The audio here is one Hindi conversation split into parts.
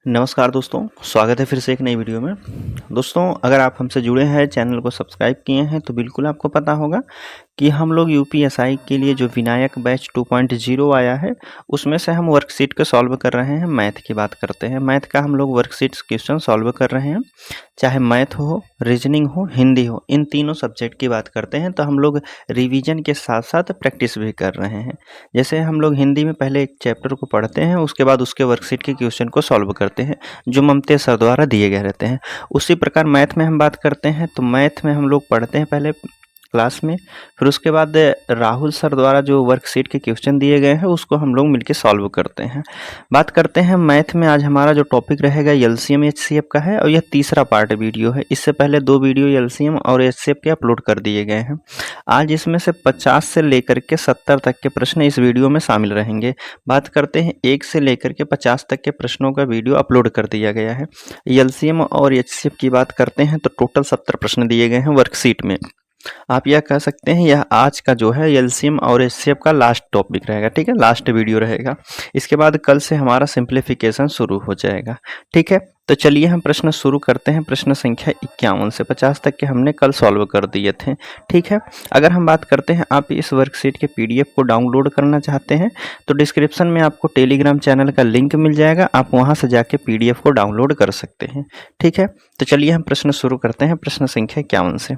नमस्कार दोस्तों, स्वागत है फिर से एक नई वीडियो में। दोस्तों, अगर आप हमसे जुड़े हैं, चैनल को सब्सक्राइब किए हैं तो बिल्कुल आपको पता होगा कि हम लोग यूपीएसआई के लिए जो विनायक बैच 2.0 आया है उसमें से हम वर्कशीट को सॉल्व कर रहे हैं। मैथ की बात करते हैं। मैथ का हम लोग वर्कशीट्स क्वेश्चन सॉल्व कर रहे हैं, चाहे मैथ हो, रीजनिंग हो, हिंदी हो, इन तीनों सब्जेक्ट की बात करते हैं तो हम लोग रिवीजन के साथ साथ प्रैक्टिस भी कर रहे हैं। जैसे हम लोग हिंदी में पहले एक चैप्टर को पढ़ते हैं, उसके बाद उसके वर्कशीट के क्वेश्चन को सॉल्व करते हैं जो ममतेज सर द्वारा दिए गए रहते हैं। उसी प्रकार मैथ में हम बात करते हैं तो मैथ में हम लोग पढ़ते हैं पहले क्लास में, फिर उसके बाद राहुल सर द्वारा जो वर्कशीट के क्वेश्चन दिए गए हैं उसको हम लोग मिलके सॉल्व करते हैं। बात करते हैं मैथ में। आज हमारा जो टॉपिक रहेगा एलसीएम एचसीएफ का है और यह तीसरा पार्ट वीडियो है। इससे पहले 2 वीडियो एलसीएम और एचसीएफ के अपलोड कर दिए गए हैं। आज इसमें से 50 से लेकर के 70 तक के प्रश्न इस वीडियो में शामिल रहेंगे। बात करते हैं 1 से लेकर के 50 तक के प्रश्नों का वीडियो अपलोड कर दिया गया है। एलसीएम और एचसीएफ की बात करते हैं तो टोटल 70 प्रश्न दिए गए हैं वर्कशीट में। आप यह कह सकते हैं यह आज का जो है एलसीएम और एचसीएफ का लास्ट टॉपिक रहेगा, ठीक है, लास्ट वीडियो रहेगा। इसके बाद कल से हमारा सिंप्लीफिकेशन शुरू हो जाएगा, ठीक है। तो चलिए हम प्रश्न शुरू करते हैं। प्रश्न संख्या 51 से 50 तक के हमने कल सॉल्व कर दिए थे, ठीक है। अगर हम बात करते हैं, आप इस वर्कशीट के पीडीएफ को डाउनलोड करना चाहते हैं तो डिस्क्रिप्शन में आपको टेलीग्राम चैनल का लिंक मिल जाएगा, आप वहां से जाके पीडीएफ को डाउनलोड कर सकते हैं, ठीक है। तो चलिए हम प्रश्न शुरू करते हैं प्रश्न संख्या 51 से।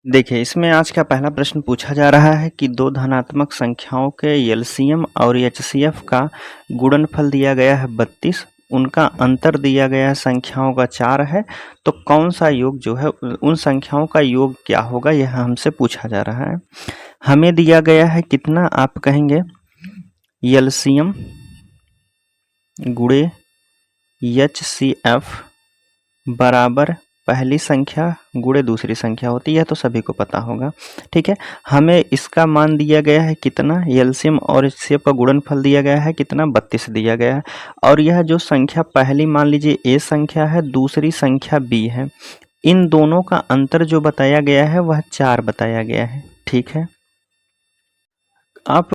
देखिए, इसमें आज का पहला प्रश्न पूछा जा रहा है कि दो धनात्मक संख्याओं के एलसीएम और एचसीएफ का गुणनफल दिया गया है 32, उनका अंतर दिया गया है संख्याओं का 4 है, तो कौन सा योग जो है उन संख्याओं का योग क्या होगा, यह हमसे पूछा जा रहा है। हमें दिया गया है कितना, आप कहेंगे एलसीएम गुणे एचसीएफ बराबर पहली संख्या गुणे दूसरी संख्या होती है, तो सभी को पता होगा, ठीक है। हमें इसका मान दिया गया है कितना, एलसीएम और एचसीएफ का गुणनफल दिया गया है कितना, 32 दिया गया है। और यह जो संख्या पहली मान लीजिए ए संख्या है, दूसरी संख्या बी है, इन दोनों का अंतर जो बताया गया है वह 4 बताया गया है, ठीक है। आप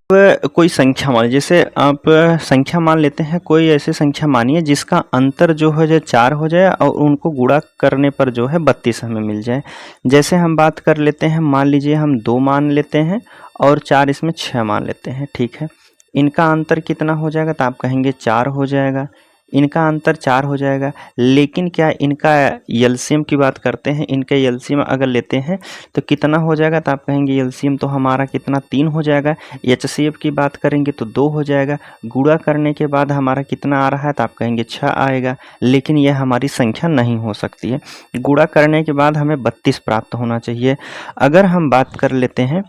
कोई संख्या मान, जैसे आप संख्या मान लेते हैं, कोई ऐसी संख्या मानिए जिसका अंतर जो है जो 4 हो जाए और उनको गुणा करने पर जो है 32 हमें मिल जाए। जैसे हम बात कर लेते हैं, मान लीजिए हम 2 मान लेते हैं और 4 इसमें 6 मान लेते हैं, ठीक है। इनका अंतर कितना हो जाएगा, तो आप कहेंगे 4 हो जाएगा। इनका अंतर 4 हो जाएगा, लेकिन क्या इनका एलसीएम की बात करते हैं, इनका एलसीएम अगर लेते हैं तो कितना हो जाएगा, तो आप कहेंगे एलसीएम तो हमारा कितना 3 हो जाएगा। एचसीएफ की बात करेंगे तो 2 हो जाएगा। गुणा करने के बाद हमारा कितना आ रहा है, तो आप कहेंगे 6 आएगा, लेकिन यह हमारी संख्या नहीं हो सकती है। गुणा करने के बाद हमें 32 प्राप्त होना चाहिए। अगर हम बात कर लेते हैं,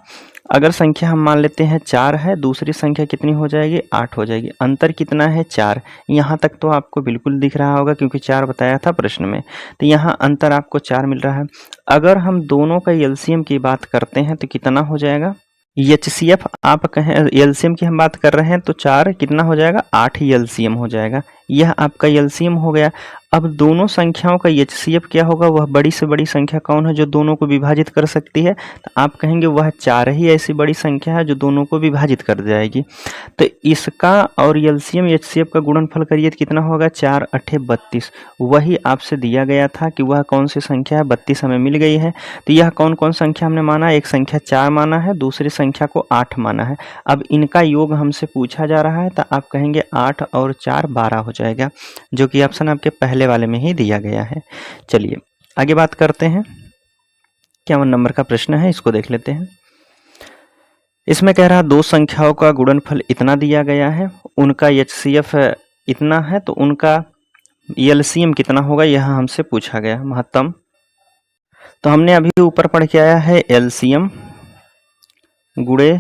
अगर संख्या हम मान लेते हैं 4 है, दूसरी संख्या कितनी हो जाएगी, 8 हो जाएगी। अंतर कितना है, 4। यहाँ तक तो आपको बिल्कुल दिख रहा होगा क्योंकि 4 बताया था प्रश्न में, तो यहाँ अंतर आपको 4 मिल रहा है। अगर हम दोनों का एलसीएम की बात करते हैं तो कितना हो जाएगा, एचसीएफ आप कहें, एलसीएम की हम बात कर रहे हैं तो 4 कितना हो जाएगा, 8 ही एलसीएम हो जाएगा। यह आपका एलसीएम हो गया। अब दोनों संख्याओं का एचसीएफ क्या होगा, वह बड़ी से बड़ी संख्या कौन है जो दोनों को विभाजित कर सकती है, तो आप कहेंगे वह 4 ही ऐसी बड़ी संख्या है जो दोनों को विभाजित कर जाएगी। तो इसका और एलसीएम एचसीएफ का गुणनफल करिए तो कितना होगा, 4 8 32। वही आपसे दिया गया था कि वह कौन सी संख्या है, 32 हमें मिल गई है। तो यह कौन कौन संख्या हमने माना, एक संख्या 4 माना है, दूसरी संख्या को 8 माना है। अब इनका योग हमसे पूछा जा रहा है, तो आप कहेंगे 8 और 4 12 हो जाएगा, जो कि ऑप्शन आपके पहले वाले में ही दिया गया है। चलिए आगे बात करते हैं। 51 नंबर का प्रश्न है, इसको देख लेते हैं। इसमें कह रहा दो संख्याओं का गुणनफल इतना दिया गया है, उनका एचसीएफ इतना है, तो उनका एलसीएम कितना होगा, यह हमसे पूछा गया महत्तम। तो हमने अभी ऊपर पढ़ के आया है एलसीएम गुणे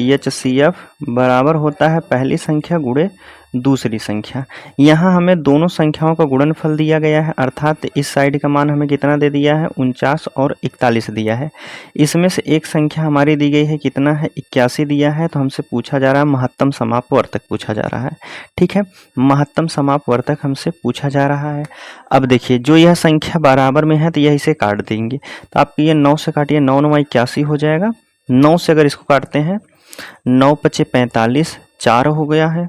एचसीएफ बराबर होता है पहली संख्या गुणे दूसरी संख्या। यहाँ हमें दोनों संख्याओं का गुणनफल दिया गया है, अर्थात इस साइड का मान हमें कितना दे दिया है, 49 और 41 दिया है। इसमें से एक संख्या हमारी दी गई है कितना है, 81 दिया है। तो हमसे पूछा जा रहा है महत्तम समापवर्तक पूछा जा रहा है, ठीक है। महत्तम समापवर्तक हमसे पूछा जा रहा है। अब देखिए, जो यह संख्या बराबर में है तो यह इसे काट देंगे, तो आप ये 9 से काटिए, 9 9 81 हो जाएगा। 9 से अगर इसको काटते हैं, 9 पचे 45, 4 हो गया है।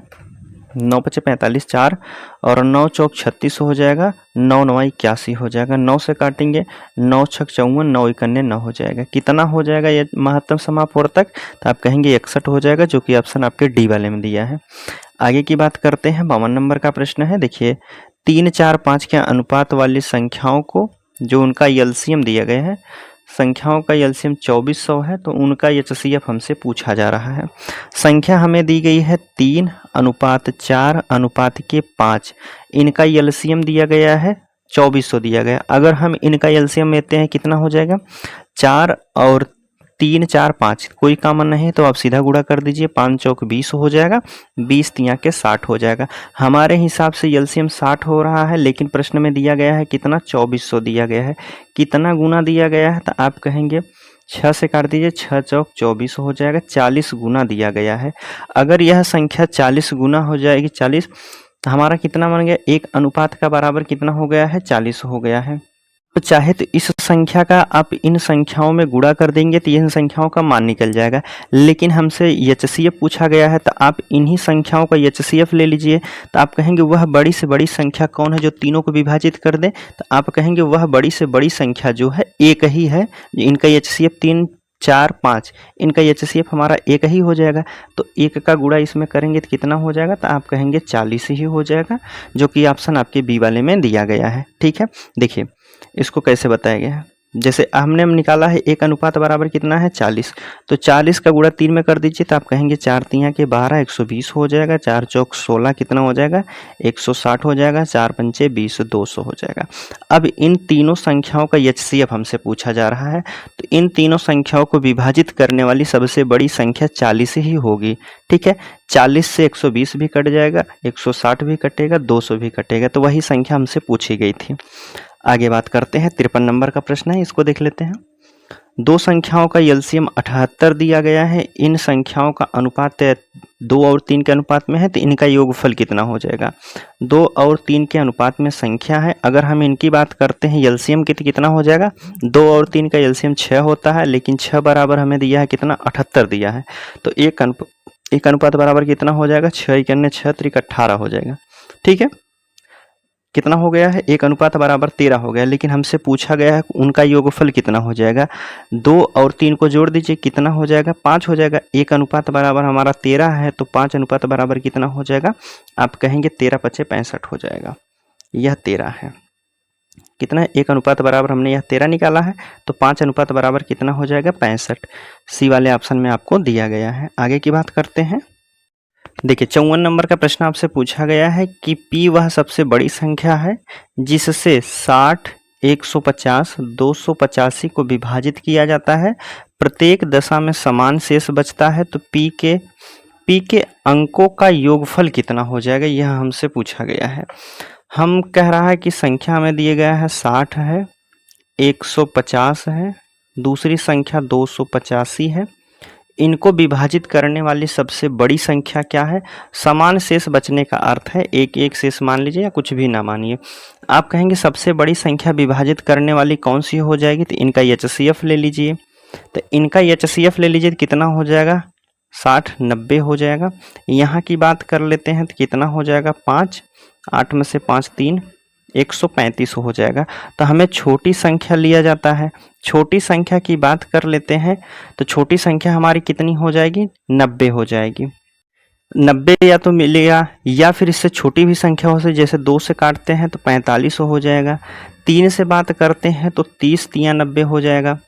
9 पचे 45 4 और 9 चौक 36 हो जाएगा, 9 9 81 हो जाएगा, 9 से काटेंगे 9 छक 54, 9 इकन्ने 9 हो जाएगा। कितना हो जाएगा ये महत्तम समापवर्तक? तो आप कहेंगे 61 हो जाएगा, जो कि ऑप्शन आपके डी वाले में दिया है। आगे की बात करते हैं, 52 नंबर का प्रश्न है। देखिए 3 4 5 के अनुपात वाली संख्याओं को जो उनका एलसीएम दिया गया है, संख्याओं का एलसीएम 2400 है, तो उनका एचसीएफ हमसे पूछा जा रहा है। संख्या हमें दी गई है 3 अनुपात 4 अनुपात के 5, इनका एलसीएम दिया गया है 2400 दिया गया। अगर हम इनका एलसीएम लेते हैं कितना हो जाएगा? 4 और 3 4 5, कोई कॉमन नहीं तो आप सीधा गुणा कर दीजिए, 5 चौक 20 हो जाएगा, 20 तिया के 60 हो जाएगा। हमारे हिसाब से एलसीएम 60 हो रहा है, लेकिन प्रश्न में दिया गया है कितना? 2400 दिया गया है। कितना गुना दिया गया है? तो आप कहेंगे 6 से काट दीजिए, 6 चौक 24 हो जाएगा, 40 गुना दिया गया है। अगर यह संख्या 40 गुना हो जाएगी, 40, तो हमारा कितना बन गया? 1 अनुपात का बराबर कितना हो गया है? 40 हो गया है। तो चाहे तो इस संख्या का आप इन संख्याओं में गुणा कर देंगे तो इन संख्याओं का मान निकल जाएगा, लेकिन हमसे एचसीएफ पूछा गया है, तो आप इन्हीं संख्याओं का एचसीएफ ले लीजिए। तो आप कहेंगे वह बड़ी से बड़ी संख्या कौन है जो तीनों को विभाजित कर दे? तो आप कहेंगे वह बड़ी से बड़ी संख्या जो है एक ही है। इनका एचसीएफ 3 4 5, इनका एचसीएफ हमारा एक ही हो जाएगा। तो एक का गुणा इसमें करेंगे तो कितना हो जाएगा? तो आप कहेंगे 40 ही हो जाएगा, जो कि ऑप्शन आपके बी वाले में दिया गया है। ठीक है, देखिए इसको कैसे बताया गया है। जैसे हमने निकाला है 1 अनुपात बराबर कितना है? 40, तो 40 का गुणा 3 में कर दीजिए, तो आप कहेंगे 4 तिया के 12, 120 हो जाएगा, 4 चौक 16 कितना हो जाएगा? 160 हो जाएगा, 4 पंचे 20, 200 हो जाएगा। अब इन तीनों संख्याओं का एचसीएफ हमसे पूछा जा रहा है, तो इन तीनों संख्याओं को विभाजित करने वाली सबसे बड़ी संख्या 40 ही होगी। ठीक है, 40 से 120 भी कट जाएगा, 160 भी कटेगा, 200 भी कटेगा, तो वही संख्या हमसे पूछी गई थी। आगे बात करते हैं, 53 नंबर का प्रश्न है, इसको देख लेते हैं। दो संख्याओं का एलसीएम 78 दिया गया है, इन संख्याओं का अनुपात 2 और 3 के अनुपात में है, तो इनका योगफल कितना हो जाएगा? 2 और 3 के अनुपात में संख्या है, अगर हम इनकी बात करते हैं एलसीएम की तो कितना हो जाएगा? 2 और 3 का एलसीएम 6 होता है, लेकिन 6 बराबर हमें दिया है कितना? 78 दिया है, तो एक अनुपात बराबर कितना हो जाएगा? 6 इकन्ने 6 त्रिक 18 हो जाएगा। ठीक है, कितना हो गया है? 1 अनुपात बराबर 13 हो गया, लेकिन हमसे पूछा गया है उनका योगफल कितना हो जाएगा। 2 और 3 को जोड़ दीजिए, कितना हो जाएगा? 5 हो जाएगा। 1 अनुपात बराबर हमारा 13 है, तो 5 अनुपात बराबर कितना हो जाएगा? आप कहेंगे 13 पचे 65 हो जाएगा। यह 13 है, कितना है? 1 अनुपात बराबर हमने यह 13 निकाला है, तो 5 अनुपात बराबर कितना हो जाएगा? 65। सी वाले ऑप्शन में आपको दिया गया है। आगे की बात करते हैं, देखिए 54 नंबर का प्रश्न आपसे पूछा गया है कि P वह सबसे बड़ी संख्या है जिससे 60, 150, 285 को विभाजित किया जाता है, प्रत्येक दशा में समान शेष बचता है, तो P के अंकों का योगफल कितना हो जाएगा? यह हमसे पूछा गया है। हम कह रहा है कि संख्या हमें दिए गया है 60 है, 150 है, दूसरी संख्या 285 है, इनको विभाजित करने वाली सबसे बड़ी संख्या क्या है? समान शेष बचने का अर्थ है एक एक शेष मान लीजिए या कुछ भी ना मानिए। आप कहेंगे सबसे बड़ी संख्या विभाजित करने वाली कौन सी हो जाएगी? तो इनका एचसीएफ ले लीजिए, तो इनका एचसीएफ ले लीजिए, तो कितना हो जाएगा? 60 90 हो जाएगा। यहाँ की बात कर लेते हैं तो कितना हो जाएगा? 5, 8 में से 5 3, 135 हो जाएगा। तो हमें छोटी संख्या लिया जाता है, छोटी संख्या की बात कर लेते हैं, तो छोटी संख्या हमारी कितनी हो जाएगी? 90 हो जाएगी। 90 या तो मिलेगा या फिर इससे छोटी भी संख्या हो सकती, जैसे 2 से काटते हैं तो 45 हो जाएगा, 3 से बात करते हैं तो 30 तिया 90 हो जाएगा।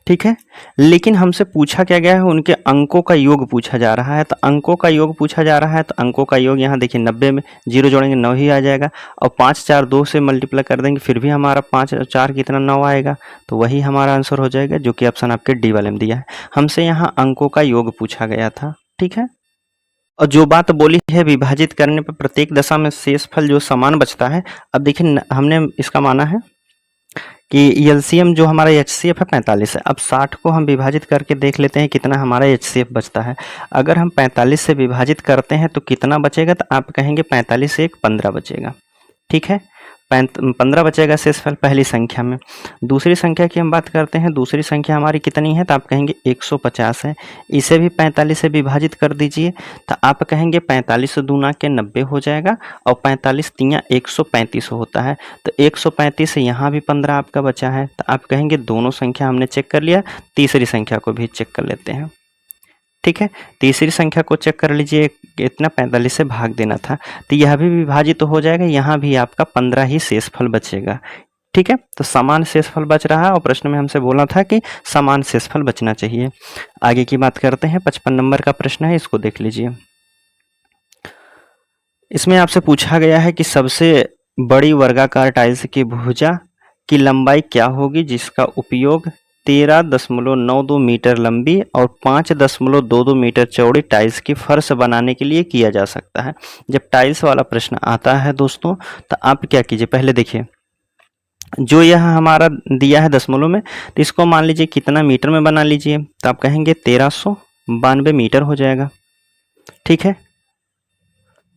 ठीक है, लेकिन हमसे पूछा क्या गया है? उनके अंकों का योग पूछा जा रहा है, तो अंकों का योग पूछा जा रहा है, तो अंकों का योग यहाँ देखिए 90 में 0 जोड़ेंगे 9 ही आ जाएगा, और 5 4 2 से मल्टीप्लाई कर देंगे फिर भी हमारा 5 और 4 कितना 9 आएगा, तो वही हमारा आंसर हो जाएगा, जो कि ऑप्शन आपके डी वाले में दिया है। हमसे यहाँ अंकों का योग पूछा गया था। ठीक है, और जो बात बोली है विभाजित करने पर प्रत्येक दशा में शेषफल जो समान बचता है, अब देखिए हमने इसका माना है कि एलसीएम जो हमारा एचसीएफ है 45 है। अब 60 को हम विभाजित करके देख लेते हैं कितना हमारा एचसीएफ बचता है। अगर हम 45 से विभाजित करते हैं तो कितना बचेगा? तो आप कहेंगे 45 से 1 15 बचेगा। ठीक है, 15 बचेगा शेषफल पहली संख्या में। दूसरी संख्या की हम बात करते हैं, दूसरी संख्या हमारी कितनी है, तो आप कहेंगे 150 है। इसे भी 45 से विभाजित कर दीजिए, तो आप कहेंगे 45 दूना के 90 हो जाएगा, और 45 तियाँ 135 होता है। तो 135 से यहाँ भी 15 आपका बचा है, तो आप कहेंगे दोनों संख्या हमने चेक कर लिया, तीसरी संख्या को भी चेक कर लेते हैं। ठीक है, तीसरी संख्या को चेक कर लीजिए, इतना 45 से भाग देना था, तो यह भी विभाजित तो हो जाएगा, यहाँ भी आपका 15 ही शेषफल बचेगा। ठीक है, तो समान शेषफल बच रहा है, और प्रश्न में हमसे बोला था कि समान शेषफल बचना चाहिए। आगे की बात करते हैं, 55 नंबर का प्रश्न है, इसको देख लीजिए। इसमें आपसे पूछा गया है कि सबसे बड़ी वर्गाकार टाइल्स की भुजा की लंबाई क्या होगी, जिसका उपयोग 13.92 मीटर लंबी और 5.22 मीटर चौड़ी टाइल्स की फर्श बनाने के लिए किया जा सकता है। जब टाइल्स वाला प्रश्न आता है दोस्तों, तो आप क्या कीजिए, पहले देखिए जो यह हमारा दिया है दशमलव में, तो इसको मान लीजिए कितना मीटर में बना लीजिए, तो आप कहेंगे 1392 मीटर हो जाएगा। ठीक है,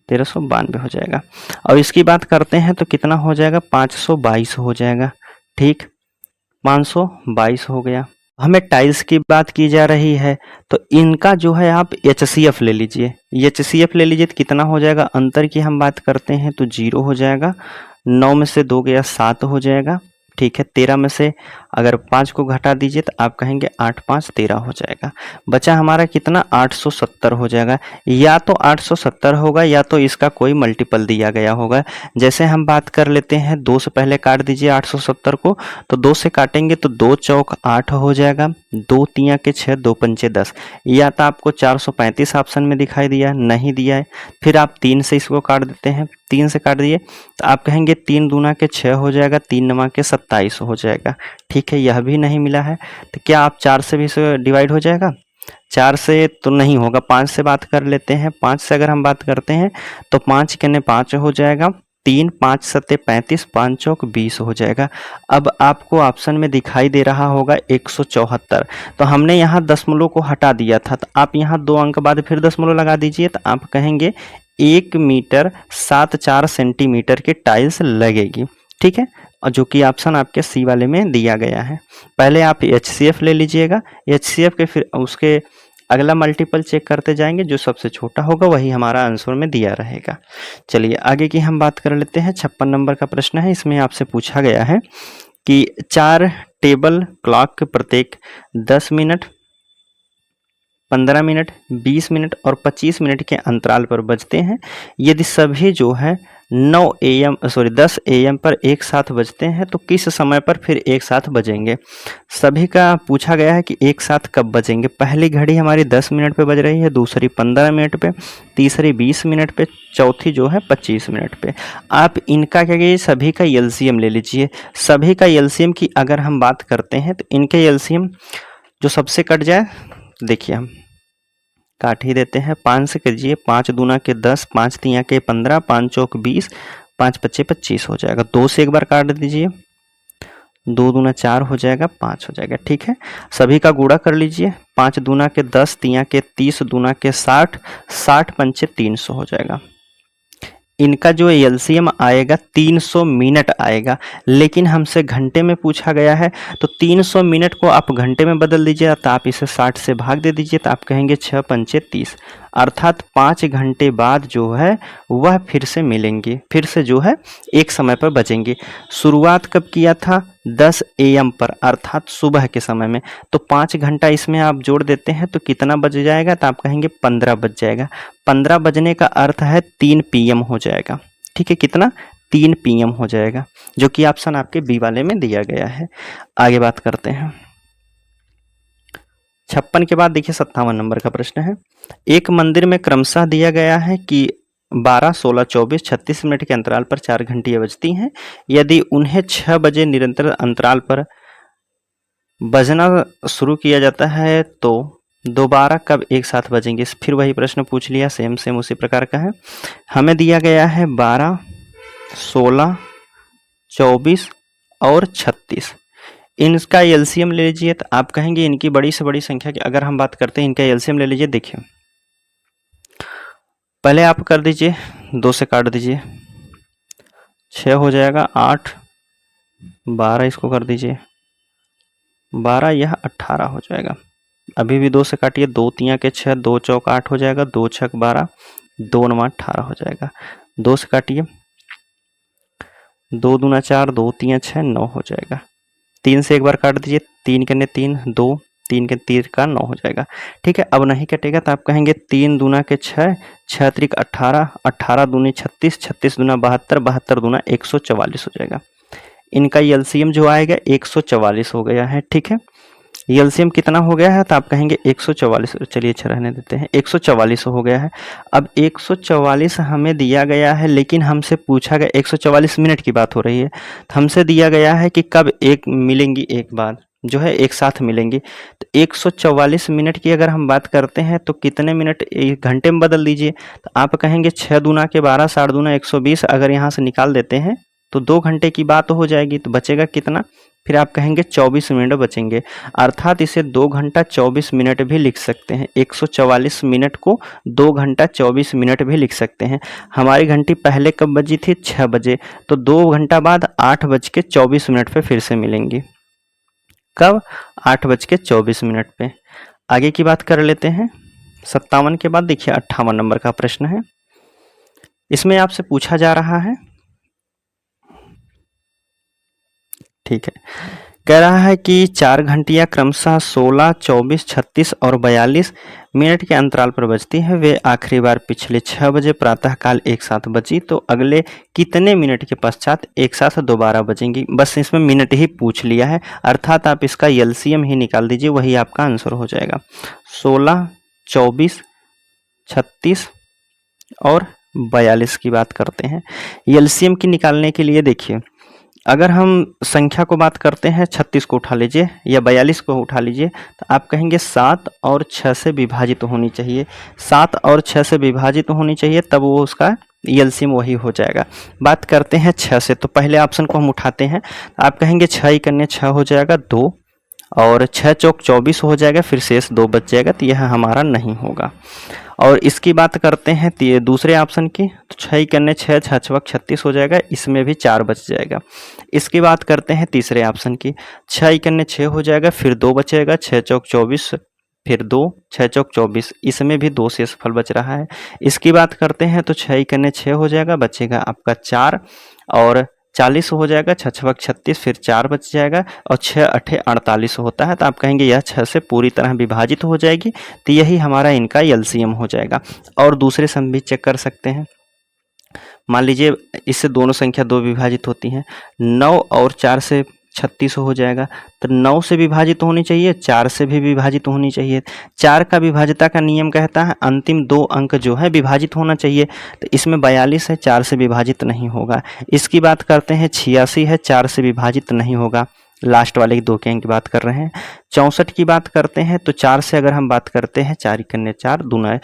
1392 हो जाएगा। और इसकी बात करते हैं तो कितना हो जाएगा, 522 हो जाएगा। ठीक, 522 हो गया। हमें टाइल्स की बात की जा रही है, तो इनका जो है आप HCF ले लीजिए, HCF ले लीजिए तो कितना हो जाएगा, अंतर की हम बात करते हैं तो 0 हो जाएगा, 9 में से 2 गया 7 हो जाएगा। ठीक है, 13 में से अगर 5 को घटा दीजिए तो आप कहेंगे 8 5 13 हो जाएगा। बचा हमारा कितना, 870 हो जाएगा। या तो 870 होगा या तो इसका कोई मल्टीपल दिया गया होगा। जैसे हम बात कर लेते हैं, 2 से पहले काट दीजिए 870 को, तो 2 से काटेंगे तो 2 चौक 8 हो जाएगा, 2 तियाँ के 6, 2 पंचे 10। या तो आपको 435 ऑप्शन में दिखाई दिया, नहीं दिया है। फिर आप 3 से इसको काट देते हैं, 3 से काट दिए तो आप कहेंगे 3 दूना के 6 हो जाएगा, 3 नमा के 27 हो जाएगा। ठीक है, यह भी नहीं मिला है, तो क्या आप 4 से भी इसे डिवाइड हो जाएगा, 4 से तो नहीं होगा, 5 से बात कर लेते हैं। 5 से अगर हम बात करते हैं तो 5 के 5 हो जाएगा, 3 5 सत्ते 35, 5 चौक 20 हो जाएगा। अब आपको ऑप्शन में दिखाई दे रहा होगा 174, तो हमने यहाँ दशमलव को हटा दिया था, तो आप यहाँ 2 अंक बाद फिर दशमलव लगा दीजिए, तो आप कहेंगे 1 मीटर 74 सेंटीमीटर की टाइल्स लगेगी। ठीक है, और जो कि ऑप्शन आपके सी वाले में दिया गया है। पहले आप HCF ले लीजिएगा, HCF के फिर उसके अगला मल्टीपल चेक करते जाएंगे, जो सबसे छोटा होगा वही हमारा आंसर में दिया रहेगा। चलिए आगे की हम बात कर लेते हैं। 56 नंबर का प्रश्न है, इसमें आपसे पूछा गया है कि 4 टेबल क्लॉक प्रत्येक 10 मिनट, 15 मिनट, 20 मिनट और 25 मिनट के अंतराल पर बजते हैं। यदि सभी जो है 10 AM पर एक साथ बजते हैं तो किस समय पर फिर एक साथ बजेंगे। सभी का पूछा गया है कि एक साथ कब बजेंगे। पहली घड़ी हमारी 10 मिनट पे बज रही है, दूसरी 15 मिनट पे, तीसरी 20 मिनट पे, चौथी जो है 25 मिनट पे। आप इनका क्या कीजिए, सभी का LCM ले लीजिए। सभी का LCM की अगर हम बात करते हैं तो इनके LCM जो सबसे कट जाए, देखिए हम काट ही देते हैं। 5 से कीजिए, 5 दूना के 10, 5 तियाँ के 15, 5 चौक 20, 5 पच्चे 25 हो जाएगा। 2 से एक बार काट दीजिए, 2 दूना 4 हो जाएगा, 5 हो जाएगा। ठीक है, सभी का गुणा कर लीजिए। 5 दूना के 10, तियाँ के 30, दूना के 60, 60 पंचे 300 हो जाएगा। इनका जो LCM आएगा 300 मिनट आएगा, लेकिन हमसे घंटे में पूछा गया है, तो 300 मिनट को आप घंटे में बदल दीजिए, तो आप इसे 60 से भाग दे दीजिए, तो आप कहेंगे 6 पंचे 30, अर्थात 5 घंटे बाद जो है वह फिर से मिलेंगे, फिर से जो है एक समय पर बचेंगे। शुरुआत कब किया था, 10 AM पर, अर्थात सुबह के समय में, तो 5 घंटा इसमें आप जोड़ देते हैं तो कितना बज जाएगा, तो आप कहेंगे 15 बज जाएगा। 15 बजने का अर्थ है 3 PM हो जाएगा। ठीक है, कितना, 3 PM हो जाएगा, जो कि ऑप्शन आपके बी वाले में दिया गया है। आगे बात करते हैं। 56 के बाद देखिए 57 नंबर का प्रश्न है। एक मंदिर में क्रमशः दिया गया है कि 12, 16, 24, 36 मिनट के अंतराल पर 4 घंटियां बजती हैं। यदि उन्हें 6 बजे निरंतर अंतराल पर बजना शुरू किया जाता है तो दोबारा कब एक साथ बजेंगे। फिर वही प्रश्न पूछ लिया, सेम सेम उसी प्रकार का है। हमें दिया गया है 12, 16, 24 और 36। इनका LCM ले लीजिए, तो आप कहेंगे इनकी बड़ी से बड़ी संख्या की अगर हम बात करते हैं, इनका LCM ले लीजिए। देखिए पहले आप कर दीजिए, 2 से काट दीजिए, 6 हो जाएगा, 8 12, इसको कर दीजिए 12, यह 18 हो जाएगा। अभी भी 2 से काटिए, 2 तियाँ के 6, 2 चौक 8 हो जाएगा, 2 छक 12, 2 नवा 18 हो जाएगा। 2 से काटिए, 2 दूना 4, 2 तियाँ 6, 9 हो जाएगा। 3 से एक बार काट दीजिए, 3 के 3, 2, 3 के 3 का 9 हो जाएगा। ठीक है, अब नहीं कटेगा तो आप कहेंगे 3 दूना के 6, 6 त्रिक 18, 18 दूनी 36, 36 दूना 72, 72 दूना 144 हो जाएगा। इनका एलसीएम जो आएगा 144 हो गया है। ठीक है, एलसीएम कितना हो गया है तो आप कहेंगे 144, चलिए अच्छा रहने देते हैं, 144 हो गया है। अब 144 हमें दिया गया है, लेकिन हमसे पूछा गया 144 मिनट की बात हो रही है, तो हमसे दिया गया है कि कब एक मिलेंगी, एक बार जो है एक साथ मिलेंगी। तो 144 मिनट की अगर हम बात करते हैं तो कितने मिनट एक घंटे में बदल दीजिए, तो आप कहेंगे 6 दूना के 12, 60 दूना 120, अगर यहाँ से निकाल देते हैं तो 2 घंटे की बात हो जाएगी। तो बचेगा कितना, फिर आप कहेंगे 24 मिनट बचेंगे, अर्थात इसे 2 घंटा 24 मिनट भी लिख सकते हैं। 144 मिनट को 2 घंटा 24 मिनट भी लिख सकते हैं। हमारी घंटी पहले कब बजी थी, 6 बजे, तो 2 घंटा बाद 8:24 पे फिर से मिलेंगी। कब, 8:24 पे। आगे की बात कर लेते हैं। 57 के बाद देखिए 58 नंबर का प्रश्न है। इसमें आपसे पूछा जा रहा है, ठीक है, कह रहा है कि 4 घंटियां क्रमशः 16, 24, 36 और 42 मिनट के अंतराल पर बजती है। वे आखिरी बार पिछले 6 बजे प्रातःकाल एक साथ बजी, तो अगले कितने मिनट के पश्चात एक साथ दोबारा बजेंगी। बस इसमें मिनट ही पूछ लिया है, अर्थात आप इसका एलसीएम ही निकाल दीजिए, वही आपका आंसर हो जाएगा। 16, 24, 36 और 42 की बात करते हैं। एलसीएम की निकालने के लिए देखिए, अगर हम संख्या को बात करते हैं, 36 को उठा लीजिए या 42 को उठा लीजिए, तो आप कहेंगे 7 और 6 से विभाजित होनी चाहिए। 7 और 6 से विभाजित होनी चाहिए, तब वो उसका एलसीएम वही हो जाएगा। बात करते हैं 6 से, तो पहले ऑप्शन को हम उठाते हैं, आप कहेंगे 6 ही करने 6 हो जाएगा 2, और 6 चौक 24 हो जाएगा, फिर शेष 2 बच जाएगा, तो यह हमारा नहीं होगा। और इसकी बात करते हैं दूसरे ऑप्शन की, तो 6 करने 6, 6 छक 36 हो जाएगा, इसमें भी 4 बच जाएगा। इसकी बात करते हैं तीसरे ऑप्शन की, 6 करने 6 हो जाएगा, फिर 2 बचेगा, 6 चौक 24, फिर 2, 6 चौक 24, इसमें भी 2 शेष फल बच रहा है। इसकी बात करते हैं तो 6 करने 6 हो जाएगा, बचेगा आपका 4, और 40 हो जाएगा, 6 छक 36, फिर 4 बच जाएगा, और 6 8 48 होता है। तो आप कहेंगे यह 6 से पूरी तरह विभाजित हो जाएगी, तो यही हमारा इनका एलसीएम हो जाएगा। और दूसरे सम भी चेक कर सकते हैं। मान लीजिए इससे दोनों संख्या 2 विभाजित होती हैं, 9 और 4 से 36 हो जाएगा, तो 9 से विभाजित होनी चाहिए, 4 से भी विभाजित होनी चाहिए। 4 का विभाज्यता का नियम कहता है अंतिम 2 अंक जो है विभाजित होना चाहिए, तो इसमें 42 है, 4 से विभाजित नहीं होगा। इसकी बात करते हैं 86 है, 4 से विभाजित नहीं होगा। लास्ट वाले 2 के अंक की बात कर रहे हैं। 64 की बात करते हैं तो 4 से अगर हम बात करते हैं, 4 करने 4 दूना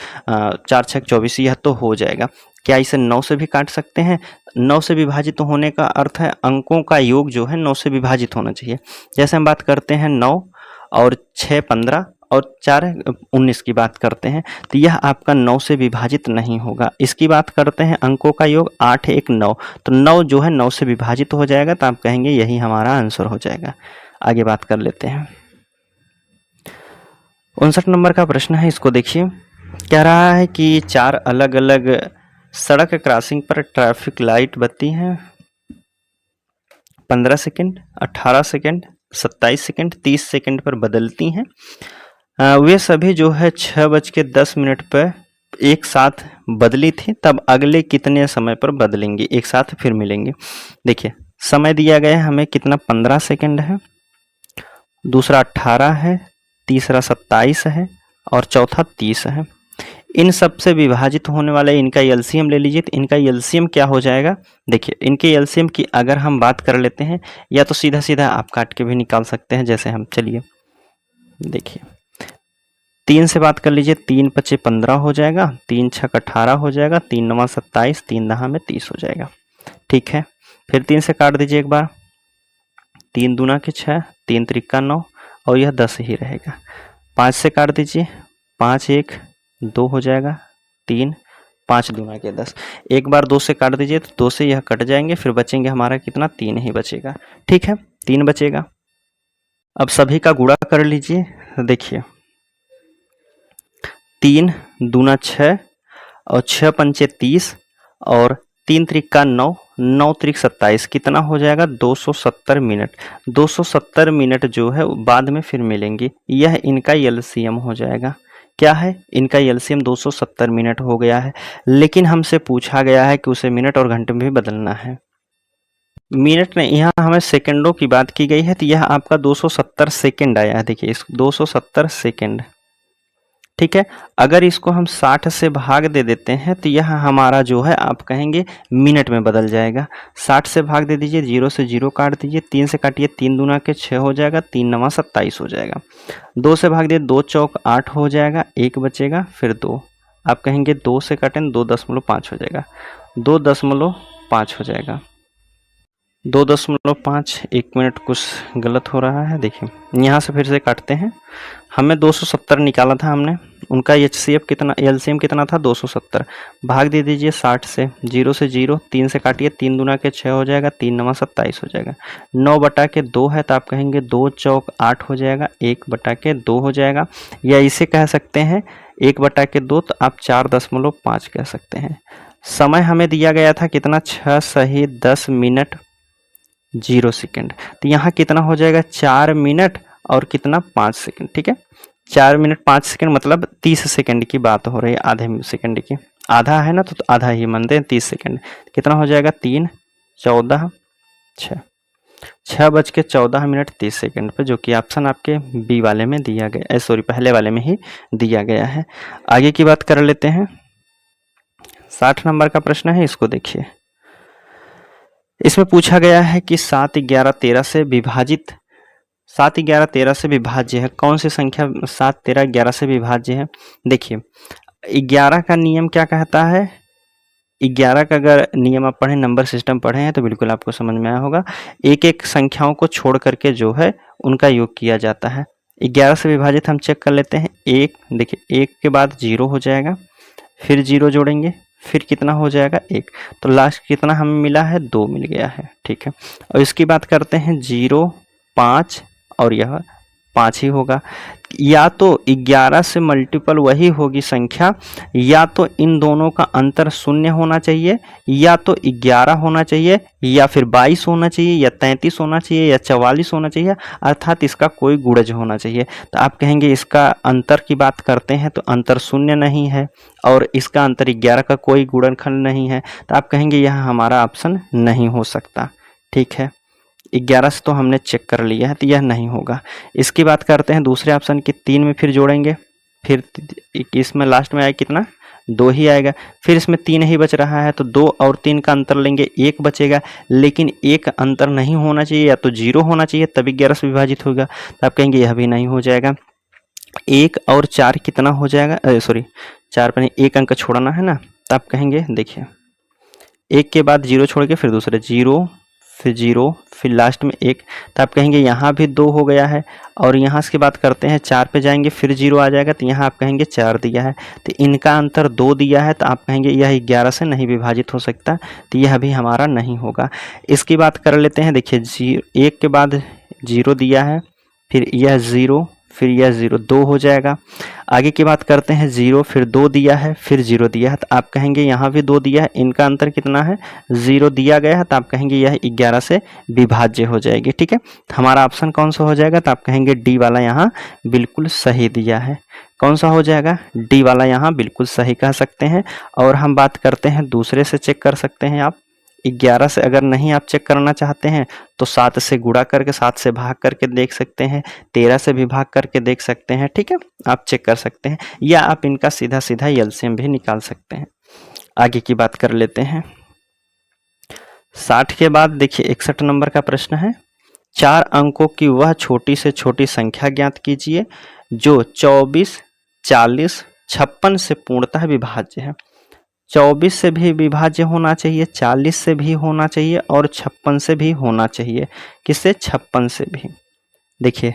4 छक 24, यह तो हो जाएगा। क्या इसे 9 से भी काट सकते हैं? 9 से विभाजित होने का अर्थ है अंकों का योग जो है 9 से विभाजित होना चाहिए। जैसे हम बात करते हैं 9 और 6 15 और 4 19 की बात करते हैं, तो यह आपका 9 से विभाजित नहीं होगा। इसकी बात करते हैं अंकों का योग 8 1 9, तो 9 जो है 9 से विभाजित हो जाएगा, तो आप कहेंगे यही हमारा आंसर हो जाएगा। आगे बात कर लेते हैं। 59 नंबर का प्रश्न है, इसको देखिए। कह रहा है कि 4 अलग अलग सड़क क्रॉसिंग पर ट्रैफिक लाइट बत्ती हैं 15 सेकंड, 18 सेकंड, 27 सेकंड, 30 सेकंड पर बदलती हैं। वे सभी जो है 6:10 पर एक साथ बदली थी, तब अगले कितने समय पर बदलेंगी, एक साथ फिर मिलेंगे। देखिए समय दिया गया है हमें कितना, 15 सेकंड है, दूसरा 18 है, तीसरा 27 है और चौथा 30 है। इन सब से विभाजित होने वाला इनका एलसीएम ले लीजिए, तो इनका एलसीएम क्या हो जाएगा। देखिए इनके एलसीएम की अगर हम बात कर लेते हैं, या तो सीधा सीधा आप काट के भी निकाल सकते हैं, जैसे हम, चलिए देखिए 3 से बात कर लीजिए, 3 × 5 = 15 हो जाएगा, 3 × 6 = 18 हो जाएगा, 3 × 9 = 27, 3 × 10 = 30 हो जाएगा। ठीक है, फिर 3 से काट दीजिए एक बार, 3 दूना के 6, 3 त्रिका 9 और यह 10 ही रहेगा। 5 से काट दीजिए, 5 1 2 हो जाएगा, 3 5 दूना के 10। एक बार 2 से काट दीजिए तो 2 से यह कट जाएंगे, फिर बचेंगे हमारा कितना, 3 ही बचेगा। ठीक है, 3 बचेगा। अब सभी का गुणा कर लीजिए। देखिए 3 दूना 6 और 6 पंचे 30 और 3 त्रिका 9, 9 त्रिक 27, कितना हो जाएगा, 270 मिनट। 270 मिनट जो है बाद में फिर मिलेंगे। यह इनका एलसीएम हो जाएगा। क्या है, इनका एलसीएम 270 मिनट हो गया है। लेकिन हमसे पूछा गया है कि उसे मिनट और घंटे में भी बदलना है। मिनट नहीं, यहाँ हमें सेकंडों की बात की गई है, तो यह आपका 270 सेकंड आया है। देखिए इस 270 सेकंड। ठीक है, अगर इसको हम 60 से भाग दे देते हैं तो यह हमारा जो है आप कहेंगे मिनट में बदल जाएगा। 60 से भाग दे दीजिए, 0 से 0 काट दीजिए, 3 से काटिए, 3 दूना के 6 हो जाएगा, 3 नवा 27 हो जाएगा। 2 से भाग दिए, 2 चौक 8 हो जाएगा, 1 बचेगा, फिर 2, आप कहेंगे 2 से काटें 2.5 हो जाएगा, 2.5 हो जाएगा, 2.5। 1 मिनट कुछ गलत हो रहा है। देखिए यहाँ से फिर से काटते हैं। हमें 270 निकाला था हमने, उनका एचसीएफ कितना, एलसीएम कितना था, 270। भाग दे दीजिए 60 से, 0 से 0, 3 से काटिए, 3 दूना के 6 हो जाएगा, 3 नवा 27 हो जाएगा। 9 बटा के 2 है तो आप कहेंगे 2 चौक 8 हो जाएगा, 1 बटा के 2 हो जाएगा, या इसे कह सकते हैं 1 बटा के 2, तो आप 4.5 कह सकते हैं। समय हमें दिया गया था कितना, 6 सही 10 मिनट 0 सेकेंड। तो यहाँ कितना हो जाएगा, 4 मिनट और कितना, 5 सेकेंड। ठीक है, 4 मिनट 5 सेकेंड मतलब 30 सेकेंड की बात हो रही है, आधे सेकेंड की। आधा है ना तो आधा ही मानते हैं, 30 सेकेंड। कितना हो जाएगा, 3 14 6, 6:14 30 सेकेंड पे, जो कि ऑप्शन आपके बी वाले में दिया गया, सॉरी पहले वाले में ही दिया गया है। आगे की बात कर लेते हैं। 60 नंबर का प्रश्न है, इसको देखिए। इसमें पूछा गया है कि 7 11 13 से विभाजित, 7 11 13 से विभाज्य है कौन सी संख्या 7 13 11 से विभाज्य है। देखिए 11 का नियम क्या कहता है, 11 का अगर नियम आप पढ़ें, नंबर सिस्टम पढ़े हैं तो बिल्कुल आपको समझ में आया होगा। एक एक संख्याओं को छोड़ करके जो है उनका योग किया जाता है। 11 से विभाजित हम चेक कर लेते हैं। 1, देखिए 1 के बाद 0 हो जाएगा, फिर 0 जोड़ेंगे, फिर कितना हो जाएगा 1, तो लास्ट कितना हमें मिला है, 2 मिल गया है। ठीक है, और इसकी बात करते हैं 0 5 और यह 5 ही होगा। या तो 11 से मल्टीपल वही होगी संख्या, या तो इन दोनों का अंतर 0 होना चाहिए, या तो 11 होना चाहिए, या फिर 22 होना चाहिए, या 33 होना चाहिए, या 44 होना चाहिए, अर्थात इसका कोई गुणज होना चाहिए। तो आप कहेंगे इसका अंतर की बात करते हैं तो अंतर 0 नहीं है, और इसका अंतर 11 का कोई गुणनखंड नहीं है, तो आप कहेंगे यह हमारा ऑप्शन नहीं हो सकता। ठीक है, 11 से तो हमने चेक कर लिया है तो यह नहीं होगा। इसकी बात करते हैं दूसरे ऑप्शन की, 3 में फिर जोड़ेंगे, फिर इसमें लास्ट में आएगा कितना, 2 ही आएगा, फिर इसमें 3 ही बच रहा है तो 2 और 3 का अंतर लेंगे, 1 बचेगा, लेकिन एक अंतर नहीं होना चाहिए, या तो 0 होना चाहिए तभी 11 से विभाजित होगा, तो आप कहेंगे यह भी नहीं हो जाएगा। 1 और 4 कितना हो जाएगा, सॉरी 4 पर 1 अंक छोड़ना है ना, तो आप कहेंगे देखिए 1 के बाद 0 छोड़ के फिर दूसरे 0, फिर 0, फिर लास्ट में 1, तो आप कहेंगे यहाँ भी 2 हो गया है। और यहाँ से बात करते हैं 4 पे जाएंगे, फिर 0 आ जाएगा, तो यहाँ आप कहेंगे 4 दिया है, तो इनका अंतर 2 दिया है, तो आप कहेंगे यह 11 से नहीं विभाजित हो सकता, तो यह भी हमारा नहीं होगा। इसकी बात कर लेते हैं। देखिए 1 के बाद 0 दिया है, फिर यह 0, फिर यह 0, 2 हो जाएगा। आगे की बात करते हैं, 0 फिर 2 दिया है, फिर 0 दिया है, तो आप कहेंगे यहाँ भी 2 दिया है, इनका अंतर कितना है, 0 दिया गया है, तो आप कहेंगे यह 11 से विभाज्य हो जाएगी। ठीक है, हमारा ऑप्शन कौन सा हो जाएगा, तो आप कहेंगे डी वाला यहाँ बिल्कुल सही दिया है। कौन सा हो जाएगा, डी वाला यहाँ बिल्कुल सही कह सकते हैं। और हम बात करते हैं दूसरे से, चेक कर सकते हैं आप। 11 से अगर नहीं आप चेक करना चाहते हैं तो 7 से गुणा करके, 7 से भाग करके देख सकते हैं, 13 से भी भाग करके देख सकते हैं। ठीक है, आप चेक कर सकते हैं, या आप इनका सीधा सीधा एलसीएम भी निकाल सकते हैं। आगे की बात कर लेते हैं। 60 के बाद देखिए 61 नंबर का प्रश्न है। 4 अंकों की वह छोटी से छोटी संख्या ज्ञात कीजिए जो 24, 40, 56 से पूर्णतः विभाज्य है। 24 से भी विभाज्य होना चाहिए, 40 से भी होना चाहिए, और 56 से भी होना चाहिए। किससे, 56 से भी। देखिए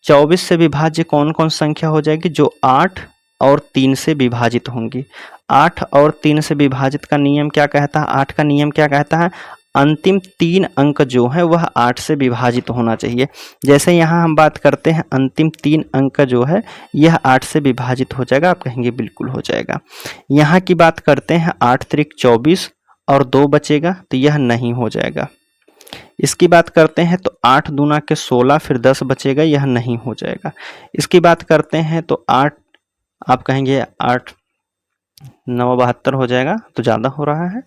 24 से विभाज्य कौन कौन संख्या हो जाएगी, जो 8 और 3 से विभाजित होंगी। 8 और 3 से विभाजित का नियम क्या कहता है? 8 का नियम क्या कहता है? अंतिम 3 अंक जो है वह 8 से विभाजित होना चाहिए। जैसे यहाँ हम बात करते हैं अंतिम 3 अंक जो है यह 8 से विभाजित हो जाएगा, आप कहेंगे बिल्कुल हो जाएगा। यहाँ की बात करते हैं 8 त्रिक 24 और 2 बचेगा तो यह नहीं हो जाएगा। इसकी बात करते हैं तो 8 दूना के 16 फिर 10 बचेगा, यह नहीं हो जाएगा। इसकी बात करते हैं तो 8 आप कहेंगे 8 9 72 हो जाएगा तो ज़्यादा हो रहा है,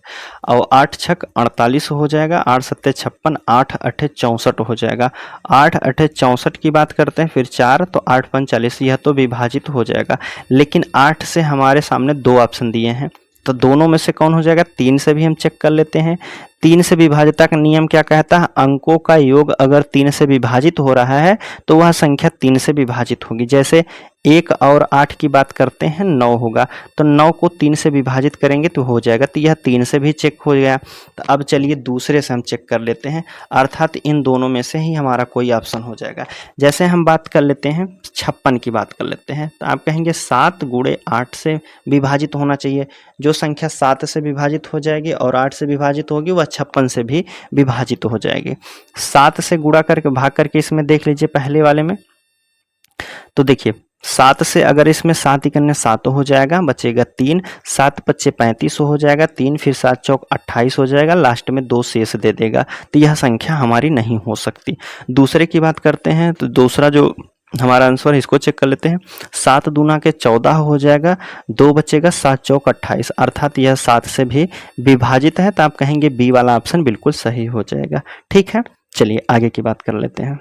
और 8 छक 48 हो जाएगा, 8 सत्ते 56, 8 अठे 64 हो जाएगा। 8 अठे 64 की बात करते हैं फिर 4 तो 8 पंच 40, यह तो विभाजित हो जाएगा। लेकिन 8 से हमारे सामने 2 ऑप्शन दिए हैं तो दोनों में से कौन हो जाएगा? 3 से भी हम चेक कर लेते हैं। 3 से विभाजिता का नियम क्या कहता है? अंकों का योग अगर 3 से विभाजित हो रहा है तो वह संख्या 3 से विभाजित होगी। जैसे 1 और 8 की बात करते हैं 9 होगा तो 9 को 3 से विभाजित करेंगे तो हो जाएगा, तो यह 3 से भी चेक हो गया। तो अब चलिए दूसरे से हम चेक कर लेते हैं, अर्थात इन दोनों में से ही हमारा कोई ऑप्शन हो जाएगा। जैसे हम बात कर लेते हैं 56 की बात कर लेते हैं तो आप कहेंगे 7 गुणे 8 से विभाजित होना चाहिए। जो संख्या 7 से विभाजित हो जाएगी और 8 से विभाजित होगी वह 56 से भी विभाजित हो जाएगी। 7 से गुणा करके भाग करके इसमें देख लीजिए पहले वाले में, तो देखिए 7 से अगर इसमें 7 इकन्ने 7 हो जाएगा, बचेगा 3, 7 पच्चे 35 हो जाएगा, 3 फिर 7 चौक 28 हो जाएगा, लास्ट में 2 शेष दे देगा, तो यह संख्या हमारी नहीं हो सकती। दूसरे की बात करते हैं तो दूसरा जो हमारा आंसर है इसको चेक कर लेते हैं। 7 दूना के 14 हो जाएगा, 2 बचेगा, 7 चौक 28, अर्थात यह 7 से भी विभाजित है, तो आप कहेंगे बी वाला ऑप्शन बिल्कुल सही हो जाएगा। ठीक है, चलिए आगे की बात कर लेते हैं।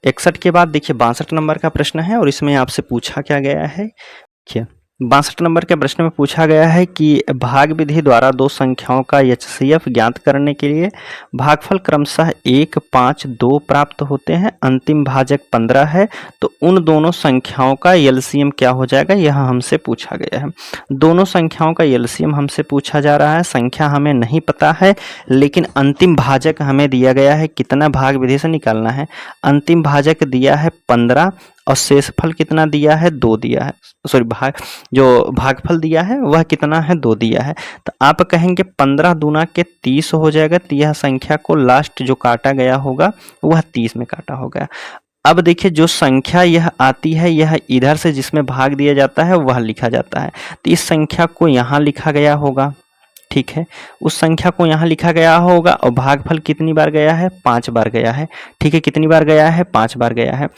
61 के बाद देखिए 62 नंबर का प्रश्न है और इसमें आपसे पूछा क्या गया है। देखिए 62 नंबर के प्रश्न में पूछा गया है कि भाग विधि द्वारा दो संख्याओं का एचसीएफ ज्ञात करने के लिए भागफल क्रमशः 1, 5, 2 प्राप्त होते हैं, अंतिम भाजक 15 है, तो उन दोनों संख्याओं का एलसीएम क्या हो जाएगा, यह हमसे पूछा गया है। दोनों संख्याओं का एलसीएम हमसे पूछा जा रहा है, संख्या हमें नहीं पता है लेकिन अंतिम भाजक हमें दिया गया है, कितना भाग विधि से निकालना है। अंतिम भाजक दिया है 15 और शेषफल कितना दिया है, 2 दिया है, सॉरी भागफल दिया है वह कितना है, 2 दिया है। तो आप कहेंगे 15 दूना के 30 हो जाएगा, तो यह संख्या को लास्ट जो काटा गया होगा वह 30 में काटा होगा। अब देखिए जो संख्या यह आती है यह इधर से जिसमें भाग दिया जाता है वह लिखा जाता है, तो इस संख्या को यहाँ लिखा गया होगा। ठीक है, उस संख्या को यहाँ लिखा गया होगा और भागफल कितनी बार गया है, 5 बार गया है। ठीक है, कितनी बार गया है, 5 बार गया है।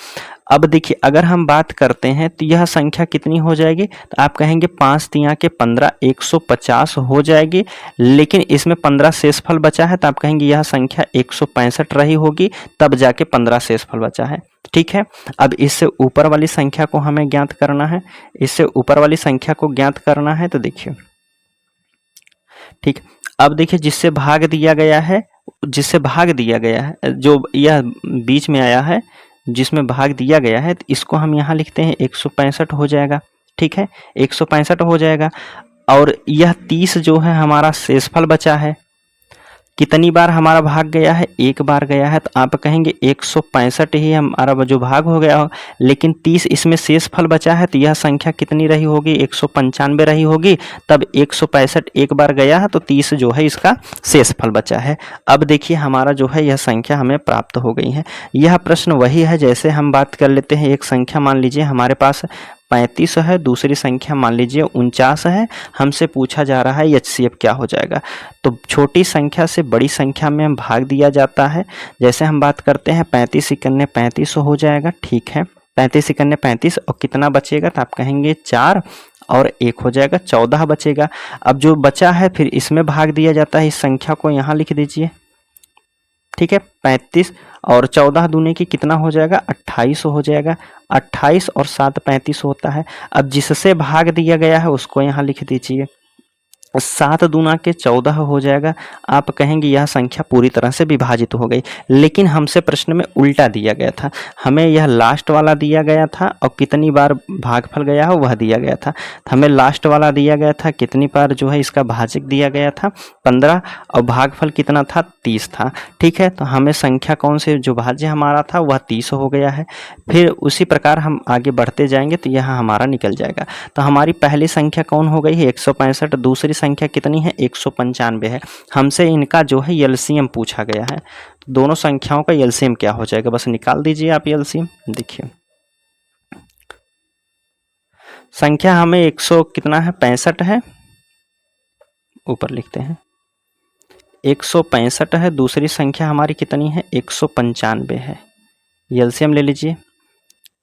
अब देखिए अगर हम बात करते हैं तो यह संख्या कितनी हो जाएगी, तो आप कहेंगे 5 तिया के 15 150 हो जाएगी, लेकिन इसमें 15 शेषफल बचा है, तो आप कहेंगे यह संख्या 165 रही होगी, तब जाके 15 शेषफल बचा है। ठीक है, अब इससे ऊपर वाली संख्या को हमें ज्ञात करना है, इससे ऊपर वाली संख्या को ज्ञात करना है। तो देखिए ठीक, अब देखिए जिससे भाग दिया गया है, जो यह बीच में आया है जिसमें भाग दिया गया है, तो इसको हम यहाँ लिखते हैं 165 हो जाएगा। ठीक है, 165 हो जाएगा। और यह 30 जो है हमारा शेषफल बचा है, कितनी बार हमारा भाग गया है, 1 बार गया है, तो आप कहेंगे 165 ही हमारा जो भाग हो गया हो, लेकिन 30 इसमें शेषफल बचा है, तो यह संख्या कितनी रही होगी, 195 रही होगी, तब 165 एक बार गया है तो 30 जो है इसका शेषफल बचा है। अब देखिए हमारा जो है यह संख्या हमें प्राप्त हो गई है। यह प्रश्न वही है जैसे हम बात कर लेते हैं, एक संख्या मान लीजिए हमारे पास 35 है, दूसरी संख्या मान लीजिए 49 है, हमसे पूछा जा रहा है एचसीएफ क्या हो जाएगा। तो छोटी संख्या से बड़ी संख्या में भाग दिया जाता है। जैसे हम बात करते हैं 35 इकन्ने 35 हो जाएगा। ठीक है, 35 इकन्ने 35 और कितना बचेगा, तो आप कहेंगे 4 और 1 हो जाएगा, 14 बचेगा। अब जो बचा है फिर इसमें भाग दिया जाता है, इस संख्या को यहाँ लिख दीजिए। ठीक है, 35 और 14 दूने की कितना हो जाएगा, 28 हो जाएगा। 28 और 7 35 होता है। अब जिससे भाग दिया गया है उसको यहाँ लिख दीजिए। 7 दूना के 14 हो जाएगा। आप कहेंगे यह संख्या पूरी तरह से विभाजित हो गई, लेकिन हमसे प्रश्न में उल्टा दिया गया था। हमें यह लास्ट वाला दिया गया था और कितनी बार भागफल गया हो वह दिया गया था। हमें लास्ट वाला दिया गया था, कितनी बार जो है इसका भाजक दिया गया था 15, और भागफल कितना था 30 था। ठीक है, तो हमें संख्या कौन से जो भाज्य हमारा था वह 30 हो गया है। फिर उसी प्रकार हम आगे बढ़ते जाएंगे तो यह हमारा निकल जाएगा। तो हमारी पहली संख्या कौन हो गई है 165, दूसरी संख्या कितनी है 195 है। हमसे इनका जो है एलसीएम पूछा गया है। तो दोनों संख्याओं का एलसीएम क्या हो जाएगा, बस निकाल दीजिए आप एलसीएम। देखिए संख्या हमें 100 कितना है 65 है, ऊपर लिखते हैं 165 है। दूसरी संख्या हमारी कितनी है 195 है। एलसीएम ले लीजिए,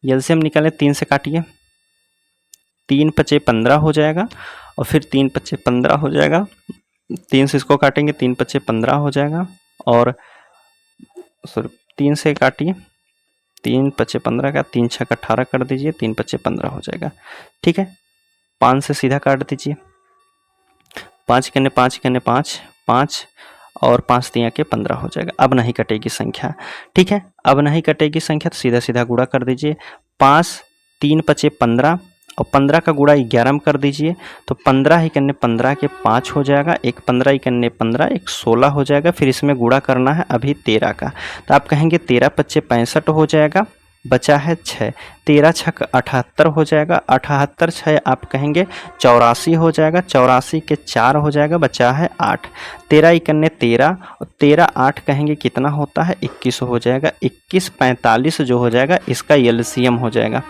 एलसीएम निकाले 3 से काटिए, 3 पचे 15 हो जाएगा, और फिर 3 पचे 15 हो जाएगा। 3 से इसको काटेंगे 3 पचे 15 हो जाएगा, और सॉरी 3 से काटिए, 3 पचे 15 का 3 छक 18 कर दीजिए, 3 पचे 15 हो जाएगा। ठीक है, 5 से सीधा काट दीजिए, 5 कन्ने 5 कन्ने 5 5 और 5 तिया के 15 हो जाएगा। अब नहीं कटेगी संख्या। ठीक है, अब नहीं कटेगी संख्या तो सीधा सीधा गुणा कर दीजिए। 5 3 पचे 15 और 15 का गुणा 11 में कर दीजिए, तो 15 ही कन्ने 15 के 5 हो जाएगा, एक 15 ही कन्ने 15 एक 16 हो जाएगा। फिर इसमें गुणा करना है अभी 13 का, तो आप कहेंगे 13 पच्चे 65 हो जाएगा, बचा है 6, 13 छक 78 हो जाएगा, 78 6 आप कहेंगे 84 हो जाएगा, 84 के 4 हो जाएगा, बचा है 8, 13 इकन्ने 13 और 13 8 कहेंगे कितना होता है 21 हो जाएगा। 21 45 जो हो जाएगा इसका एलसीएम हो जाएगा।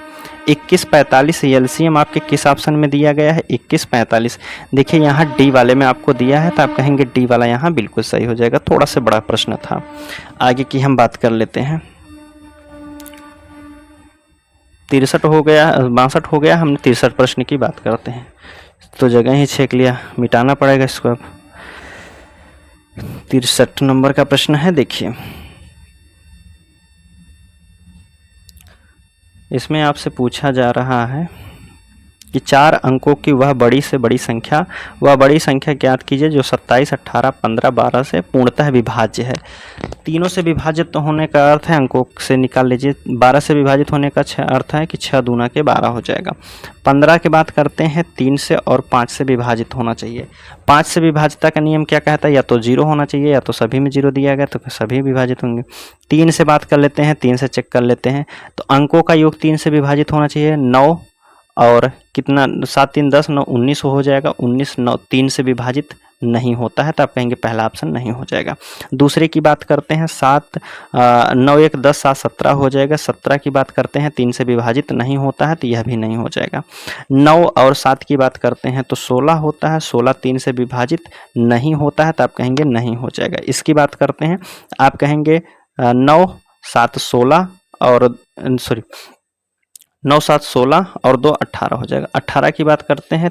21 45 एलसीएम आपके किस ऑप्शन में दिया गया है 21 45। देखिए यहाँ डी वाले में आपको दिया है, तो आप कहेंगे डी वाला यहाँ बिल्कुल सही हो जाएगा। थोड़ा सा बड़ा प्रश्न था, आगे की हम बात कर लेते हैं। 63 हो गया, 62 हो गया, हमने 63 प्रश्न की बात करते हैं। तो जगह ही छेक लिया, मिटाना पड़ेगा इसको। अब 63 नंबर का प्रश्न है, देखिए इसमें आपसे पूछा जा रहा है कि 4 अंकों की वह बड़ी से बड़ी संख्या ज्ञात कीजिए जो 27, 18, 15, 12 से पूर्णतः विभाज्य है। तीनों से विभाजित तो होने का अर्थ है अंकों से निकाल लीजिए। 12 से विभाजित होने का अर्थ है कि 6 दूना के 12 हो जाएगा। 15 की बात करते हैं 3 से और 5 से विभाजित होना चाहिए। 5 से विभाजिता का नियम क्या कहता है, या तो 0 होना चाहिए या तो सभी में 0 दिया गया तो सभी विभाजित होंगे। 3 से बात कर लेते हैं, 3 से चेक कर लेते हैं, तो अंकों का योग 3 से विभाजित होना चाहिए। 9 और कितना 7 3 10 9 19 हो जाएगा। 19 9 3 से विभाजित नहीं होता है, तो आप कहेंगे पहला ऑप्शन नहीं हो जाएगा। दूसरे की बात करते हैं 7 9 1 10 7 17 हो जाएगा। 17 की बात करते हैं 3 से विभाजित नहीं होता है, तो यह भी नहीं हो जाएगा। 9 और 7 की बात करते हैं तो 16 होता है, 16 3 से विभाजित नहीं होता है, तो आप कहेंगे नहीं हो जाएगा। इसकी बात करते हैं, आप कहेंगे 9 7 16 और 9 7 16 और 2 18 हो जाएगा। 18 की बात करते हैं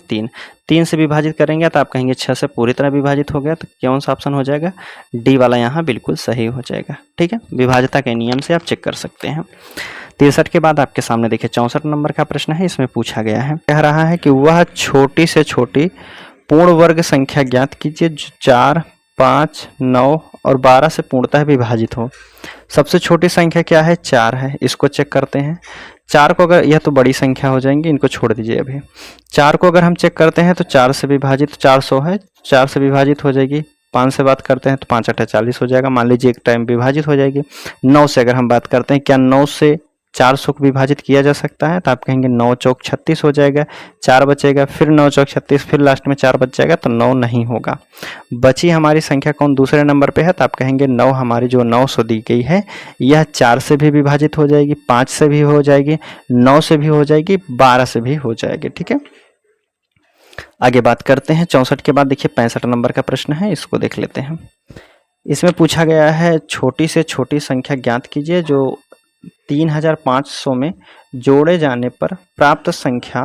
3 से विभाजित करेंगे तो आप कहेंगे 6 से पूरी तरह विभाजित हो गया, तो कौन सा ऑप्शन हो जाएगा, डी वाला यहाँ बिल्कुल सही हो जाएगा। ठीक है, विभाज्यता के नियम से आप चेक कर सकते हैं। 63 के बाद आपके सामने देखिए 64 नंबर का प्रश्न है। इसमें पूछा गया है, कह रहा है कि वह छोटी से छोटी पूर्ण वर्ग संख्या ज्ञात कीजिए जो 4 5 9 और 12 से पूर्णतः विभाजित हो। सबसे छोटी संख्या क्या है, 4 है। इसको चेक करते हैं। 4 को अगर, यह तो बड़ी संख्या हो जाएंगी, इनको छोड़ दीजिए अभी। 4 को अगर हम चेक करते हैं तो 4 से विभाजित 400 है, 4 से विभाजित हो जाएगी। 5 से बात करते हैं तो 5 8 40 हो जाएगा, मान लीजिए एक टाइम विभाजित हो जाएगी। 9 से अगर हम बात करते हैं, क्या 9 से 400 को विभाजित किया जा सकता है, तो आप कहेंगे 9 चौक 36 हो जाएगा, 4 बचेगा, फिर 9 चौक 36, फिर लास्ट में 4 बच जाएगा, तो 9 नहीं होगा। बची हमारी संख्या कौन दूसरे नंबर पे है, तो आप कहेंगे 9 हमारी जो 900 दी गई है यह 4 से भी विभाजित हो जाएगी, 5 से भी हो जाएगी, 9 से भी हो जाएगी, 12 से भी हो जाएगी। ठीक है, आगे बात करते हैं। 64 के बाद देखिए 65 नंबर का प्रश्न है, इसको देख लेते हैं। इसमें पूछा गया है छोटी से छोटी संख्या ज्ञात कीजिए जो 3500 में जोड़े जाने पर प्राप्त संख्या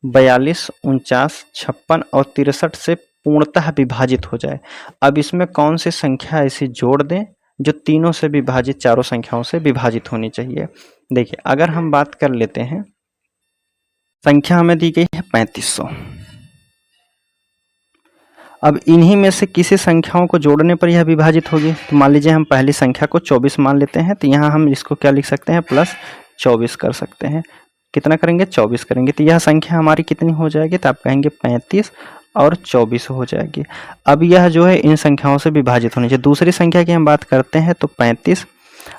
42 49 56 और 63 से पूर्णतः विभाजित हो जाए। अब इसमें कौन सी संख्या ऐसी जोड़ दें जो तीनों से विभाजित, चारों संख्याओं से विभाजित होनी चाहिए। देखिए अगर हम बात कर लेते हैं, संख्या हमें दी गई है 3500, अब इन्हीं में से किसी संख्याओं को जोड़ने पर यह विभाजित होगी। तो मान लीजिए हम पहली संख्या को 24 मान लेते हैं, तो यहाँ हम इसको क्या लिख सकते हैं, +24 कर सकते हैं। कितना करेंगे, 24 करेंगे, तो यह संख्या हमारी कितनी हो जाएगी, तो आप कहेंगे 35 और 24 हो जाएगी। अब यह जो है इन संख्याओं से विभाजित होनी चाहिए। दूसरी संख्या की हम बात करते हैं तो 35,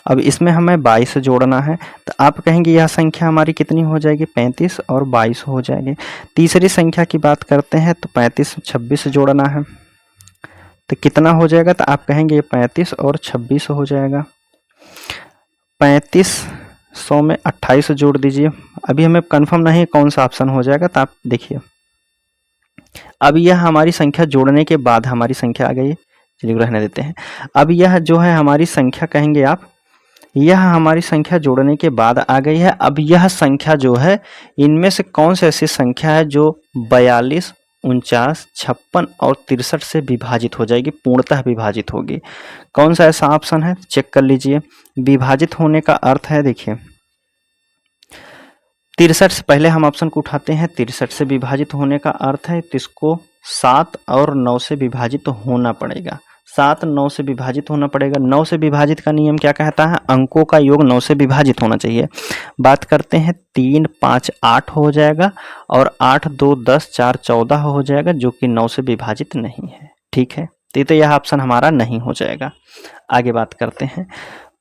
अब इसमें हमें 22 जोड़ना है, तो आप कहेंगे यह संख्या हमारी कितनी हो जाएगी, 35 और 22 हो जाएगी। तीसरी संख्या की बात करते हैं तो 35 26 जोड़ना है, तो कितना हो जाएगा, तो आप कहेंगे ये 35 और 26 हो जाएगा। 3500 में 28 जोड़ दीजिए। अभी हमें कंफर्म नहीं है कौन सा ऑप्शन हो जाएगा, तो आप देखिए अब यह हमारी संख्या जोड़ने के बाद हमारी संख्या आ गई, चलिए रहने देते हैं। अब यह जो है हमारी संख्या कहेंगे आप, यह हमारी संख्या जोड़ने के बाद आ गई है। अब यह संख्या जो है इनमें से कौन सी ऐसी संख्या है जो 42, 49, 56 और 63 से विभाजित हो जाएगी, पूर्णतः विभाजित होगी। कौन सा ऐसा ऑप्शन है, चेक कर लीजिए। विभाजित होने का अर्थ है, देखिए 63 से पहले हम ऑप्शन को उठाते हैं। 63 से विभाजित होने का अर्थ है तो इसको 7 और 9 से विभाजित होना पड़ेगा। 7 9 से विभाजित होना पड़ेगा। 9 से विभाजित का नियम क्या कहता है, अंकों का योग 9 से विभाजित होना चाहिए। बात करते हैं 3 5 8 हो जाएगा और 8 2 10 4 14 हो जाएगा, जो कि 9 से विभाजित नहीं है। ठीक है, तो यह ऑप्शन हमारा नहीं हो जाएगा। आगे बात करते हैं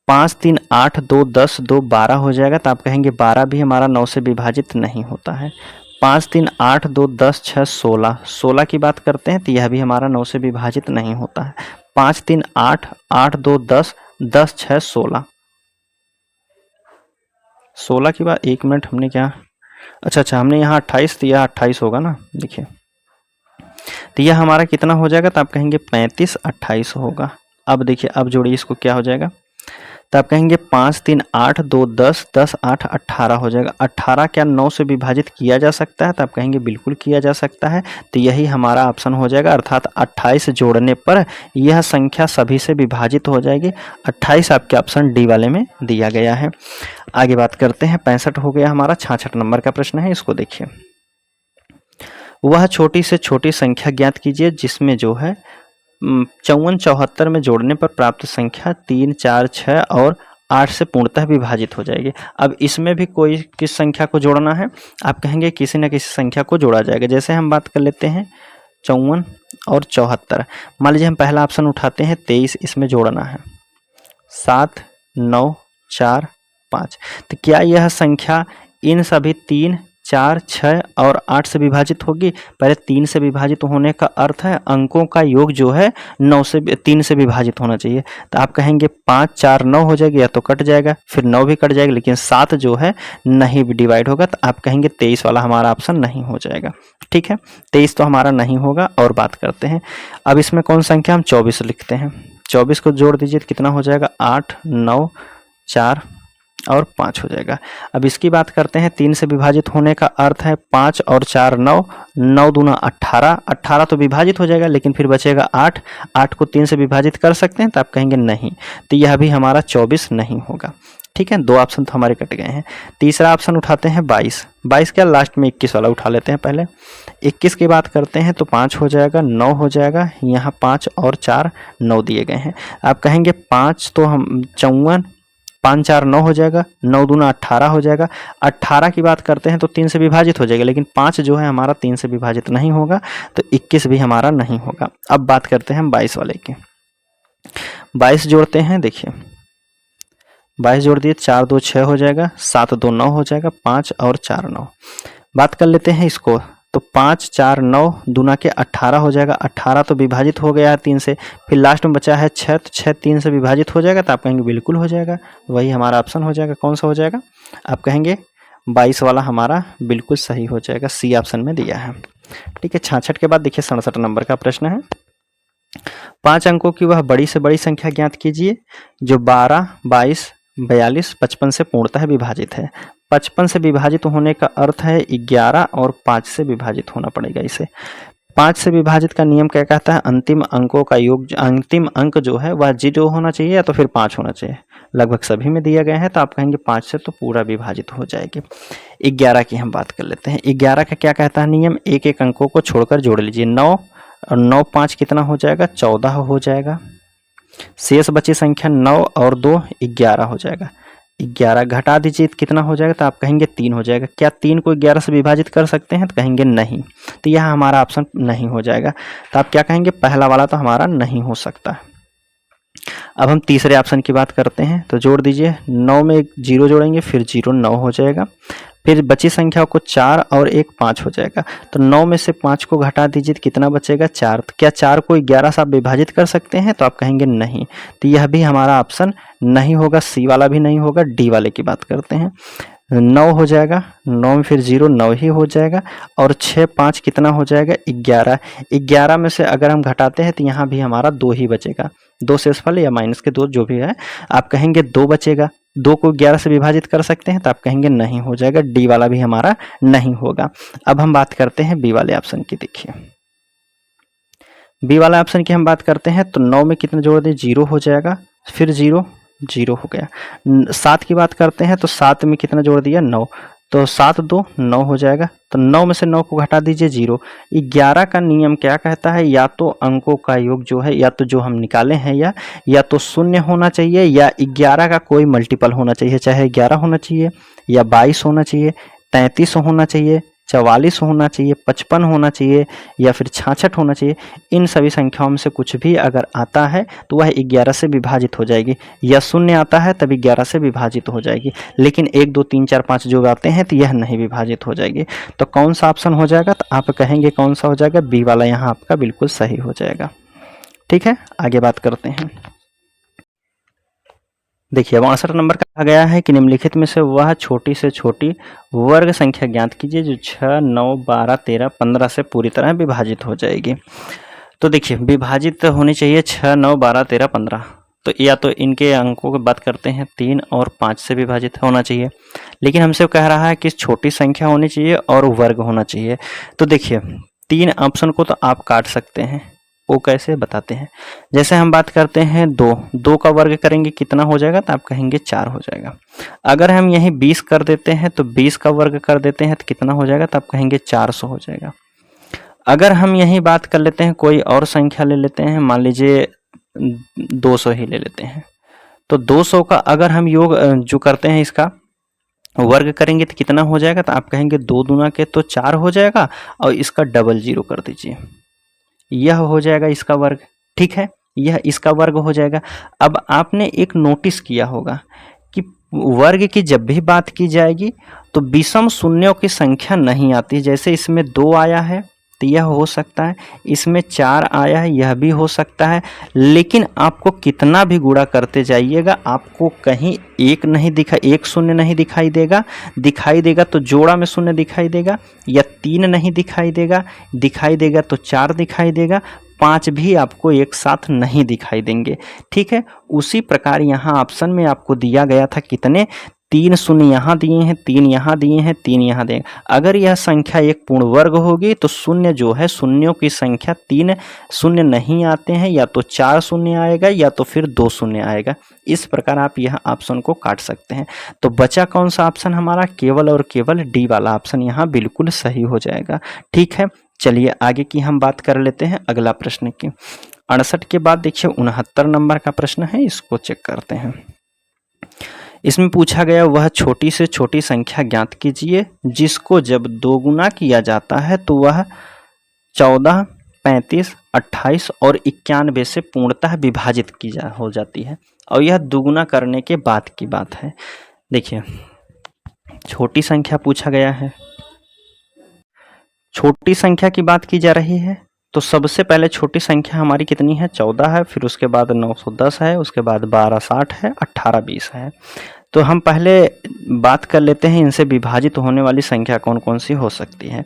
5 3 8 2 10 2 12 हो जाएगा, तो आप कहेंगे 12 भी हमारा 9 से विभाजित नहीं होता है। 5 3 8 2 10 6 16, 16 की बात करते हैं तो यह भी हमारा 9 से विभाजित नहीं होता है। 5 3 8 8 2 10 10 6 16, 16 की बात, 1 मिनट हमने क्या, अच्छा हमने यहाँ 28, तो यह 28 होगा ना, देखिए तो यह हमारा कितना हो जाएगा, तो आप कहेंगे 35 28 होगा। अब देखिए अब जोड़िए इसको, क्या हो जाएगा, तो आप कहेंगे 5 3 8 2 10 10 8 18 हो जाएगा। 18 क्या 9 से विभाजित किया जा सकता है, तो आप कहेंगे बिल्कुल किया जा सकता है, तो यही हमारा ऑप्शन हो जाएगा। अर्थात 28 जोड़ने पर यह संख्या सभी से विभाजित हो जाएगी। 28 आपके ऑप्शन डी वाले में दिया गया है। आगे बात करते हैं 65 हो गया हमारा। 66 नंबर का प्रश्न है, इसको देखिए। वह छोटी से छोटी संख्या ज्ञात कीजिए जिसमें जो है 54 74 में जोड़ने पर प्राप्त संख्या 3 4 6 और 8 से पूर्णतः विभाजित हो जाएगी। अब इसमें भी कोई किस संख्या को जोड़ना है, आप कहेंगे किसी न किसी संख्या को जोड़ा जाएगा। जैसे हम बात कर लेते हैं 54 और 74। मान लीजिए हम पहला ऑप्शन उठाते हैं 23, इसमें जोड़ना है 7 9 4 5। तो क्या यह संख्या इन सभी 3 4 6 और 8 से विभाजित होगी? पहले 3 से विभाजित होने का अर्थ है अंकों का योग जो है 9 से 3 से विभाजित होना चाहिए। तो आप कहेंगे 5 4 9 हो जाएगी, या तो कट जाएगा, फिर 9 भी कट जाएगा, लेकिन 7 जो है नहीं डिवाइड होगा, तो आप कहेंगे 23 वाला हमारा ऑप्शन नहीं हो जाएगा। ठीक है, 23 तो हमारा नहीं होगा। और बात करते हैं अब इसमें कौन संख्या, हम 24 लिखते हैं। 24 को जोड़ दीजिए तो कितना हो जाएगा, 8 9 4 और 5 हो जाएगा। अब इसकी बात करते हैं 3 से विभाजित होने का अर्थ है 5 और 4 9, 9 दूना 18, 18 तो विभाजित हो जाएगा, लेकिन फिर बचेगा 8, 8 को 3 से विभाजित कर सकते हैं, तो आप कहेंगे नहीं, तो यह भी हमारा 24 नहीं होगा। ठीक है, 2 ऑप्शन तो हमारे कट गए हैं। तीसरा ऑप्शन उठाते हैं 22। 22 क्या, लास्ट में 21 वाला उठा लेते हैं पहले। 21 की बात करते हैं तो 5 हो जाएगा, 9 हो जाएगा, यहाँ 5 और 4 9 दिए गए हैं। आप कहेंगे 5 तो हम 54, 5 4 9 हो जाएगा, 9 दूना 18 हो जाएगा। 18 की बात करते हैं तो 3 से विभाजित हो जाएगा, लेकिन 5 जो है हमारा 3 से विभाजित नहीं होगा, तो 21 भी हमारा नहीं होगा। अब बात करते हैं हम 22 वाले की। 22 जोड़ते हैं, देखिए 22 जोड़ दिए, 4 2 6 हो जाएगा, 7 2 9 हो जाएगा, 5 और 4 9। बात कर लेते हैं इसको, तो 5 4 9 दूना के 18 हो जाएगा। 18 तो विभाजित हो गया है 3 से, फिर लास्ट में बचा है 6, तो 6 3 से विभाजित हो जाएगा, तो आप कहेंगे बिल्कुल हो जाएगा, वही हमारा ऑप्शन हो जाएगा। कौन सा हो जाएगा, आप कहेंगे 22 वाला हमारा बिल्कुल सही हो जाएगा, सी ऑप्शन में दिया है। ठीक है, 66 के बाद देखिए 67 नंबर का प्रश्न है। 5 अंकों की वह बड़ी से बड़ी संख्या ज्ञात कीजिए जो 12 22 42 55 से पूर्णतः विभाजित है। 55 से विभाजित होने का अर्थ है 11 और 5 से विभाजित होना पड़ेगा इसे। 5 से विभाजित का नियम क्या कहता है, अंतिम अंकों का योग, अंतिम अंक जो है वह जीरो होना चाहिए या तो फिर 5 होना चाहिए। लगभग सभी में दिया गया है, तो आप कहेंगे 5 से तो पूरा विभाजित हो जाएगी। 11 की हम बात कर लेते हैं। 11 का क्या कहता है नियम, एक एक अंकों को छोड़कर जोड़ लीजिए। 9 और 9 5 कितना हो जाएगा, 14 हो जाएगा। शेष बची संख्या 9 और 2 11 हो जाएगा। 11 घटा दीजिए कितना हो जाएगा, तो आप कहेंगे 3 हो जाएगा। क्या 3 को 11 से विभाजित कर सकते हैं, तो कहेंगे नहीं, तो यह हमारा ऑप्शन नहीं हो जाएगा। तो आप क्या कहेंगे, पहला वाला तो हमारा नहीं हो सकता। अब हम तीसरे ऑप्शन की बात करते हैं, तो जोड़ दीजिए, 9 में एक 0 जोड़ेंगे, फिर 0 9 हो जाएगा। फिर बची संख्या को 4 और 1 5 हो जाएगा। तो 9 में से 5 को घटा दीजिए तो कितना बचेगा, 4। तो क्या 4 को 11 से आप विभाजित कर सकते हैं, तो आप कहेंगे नहीं, तो यह भी हमारा ऑप्शन नहीं होगा, सी वाला भी नहीं होगा। डी वाले की बात करते हैं, 9 हो जाएगा, 9 में फिर 0 9 ही हो जाएगा, और 6 5 कितना हो जाएगा, 11। 11 में से अगर हम घटाते हैं तो यहाँ भी हमारा 2 ही बचेगा, 2 शेषफल या माइनस के 2 जो भी है, आप कहेंगे 2 बचेगा। 2 को 11 से विभाजित कर सकते हैं, तो आप कहेंगे नहीं हो जाएगा, डी वाला भी हमारा नहीं होगा। अब हम बात करते हैं बी वाले ऑप्शन की। देखिए बी वाला ऑप्शन की हम बात करते हैं, तो 9 में कितना जोड़ दें, 0 हो जाएगा, फिर 0 0 हो गया। 7 की बात करते हैं, तो 7 में कितना जोड़ दिया, 9, तो 7 2 9 हो जाएगा। तो 9 में से 9 को घटा दीजिए 0। 11 का नियम क्या कहता है, या तो अंकों का योग जो है, या तो जो हम निकाले हैं, या तो शून्य होना चाहिए, या 11 का कोई मल्टीपल होना चाहिए, चाहे 11 होना चाहिए, या 22 होना चाहिए, 33 होना चाहिए, 44 होना चाहिए, 55 होना चाहिए, या फिर 66 होना चाहिए। इन सभी संख्याओं में से कुछ भी अगर आता है तो वह 11 से विभाजित हो जाएगी, या शून्य आता है तभी 11 से विभाजित हो जाएगी। लेकिन 1 2 3 4 5 जो आते हैं तो यह नहीं विभाजित हो जाएगी। तो कौन सा ऑप्शन हो जाएगा, तो आप कहेंगे कौन सा हो जाएगा, बी वाला यहाँ आपका बिल्कुल सही हो जाएगा। ठीक है, आगे बात करते हैं। देखिए 62 नंबर कहा गया है कि निम्नलिखित में से वह छोटी से छोटी वर्ग संख्या ज्ञात कीजिए जो 6 9 12 13 15 से पूरी तरह विभाजित हो जाएगी। तो देखिए विभाजित होनी चाहिए 6 9 12 13 15, तो या तो इनके अंकों की बात करते हैं 3 और 5 से विभाजित होना चाहिए, लेकिन हमसे कह रहा है कि छोटी संख्या होनी चाहिए और वर्ग होना चाहिए। तो देखिए 3 ऑप्शन को तो आप काट सकते हैं, वो कैसे बताते हैं। जैसे हम बात करते हैं 2 का वर्ग करेंगे कितना हो जाएगा, तो आप कहेंगे 4 हो जाएगा। अगर हम यहीं 20 कर देते हैं तो 20 का वर्ग कर देते हैं तो कितना हो जाएगा, तो आप कहेंगे 400 हो जाएगा। अगर हम यहीं बात कर लेते हैं, कोई और संख्या ले लेते हैं, मान लीजिए 200 ही ले लेते हैं, तो 200 का अगर हम योग जो करते हैं इसका वर्ग करेंगे तो कितना हो जाएगा, तो आप कहेंगे 2 दूना के तो 4 हो जाएगा, और इसका डबल 0 कर दीजिए, यह हो जाएगा इसका वर्ग। ठीक है, यह इसका वर्ग हो जाएगा। अब आपने एक नोटिस किया होगा कि वर्ग की जब भी बात की जाएगी तो विषम शून्यों की संख्या नहीं आती। जैसे इसमें 2 आया है तो यह हो सकता है, इसमें 4 आया है यह भी हो सकता है, लेकिन आपको कितना भी गुणा करते जाइएगा आपको कहीं एक शून्य नहीं दिखाई देगा तो जोड़ा में शून्य दिखाई देगा, या 3 नहीं दिखाई देगा तो 4 दिखाई देगा, 5 भी आपको एक साथ नहीं दिखाई देंगे। ठीक है, उसी प्रकार यहाँ ऑप्शन में आपको दिया गया था कितने, 3 शून्य यहाँ दिए हैं, 3 यहाँ दिए हैं, 3 यहाँ दिए। अगर यह संख्या एक पूर्ण वर्ग होगी तो शून्य जो है, शून्यों की संख्या 3 शून्य नहीं आते हैं, या तो 4 शून्य आएगा या तो फिर 2 शून्य आएगा। इस प्रकार आप यह ऑप्शन को काट सकते हैं। तो बचा कौन सा ऑप्शन हमारा, केवल और केवल डी वाला ऑप्शन यहाँ बिल्कुल सही हो जाएगा। ठीक है, चलिए आगे की हम बात कर लेते हैं अगला प्रश्न की। 68 के बाद देखिए 69 नंबर का प्रश्न है, इसको चेक करते हैं। इसमें पूछा गया वह छोटी से छोटी संख्या ज्ञात कीजिए जिसको जब 2 गुना किया जाता है तो वह 14 35 28 और 91 से पूर्णतः विभाजित हो जाती है, और यह दुगुना करने के बाद की बात है। देखिए छोटी संख्या पूछा गया है, छोटी संख्या की बात की जा रही है, तो सबसे पहले छोटी संख्या हमारी कितनी है, 14 है, फिर उसके बाद 910 है, उसके बाद 1260 है, 1820 है। तो हम पहले बात कर लेते हैं इनसे विभाजित होने वाली संख्या कौन कौन सी हो सकती है।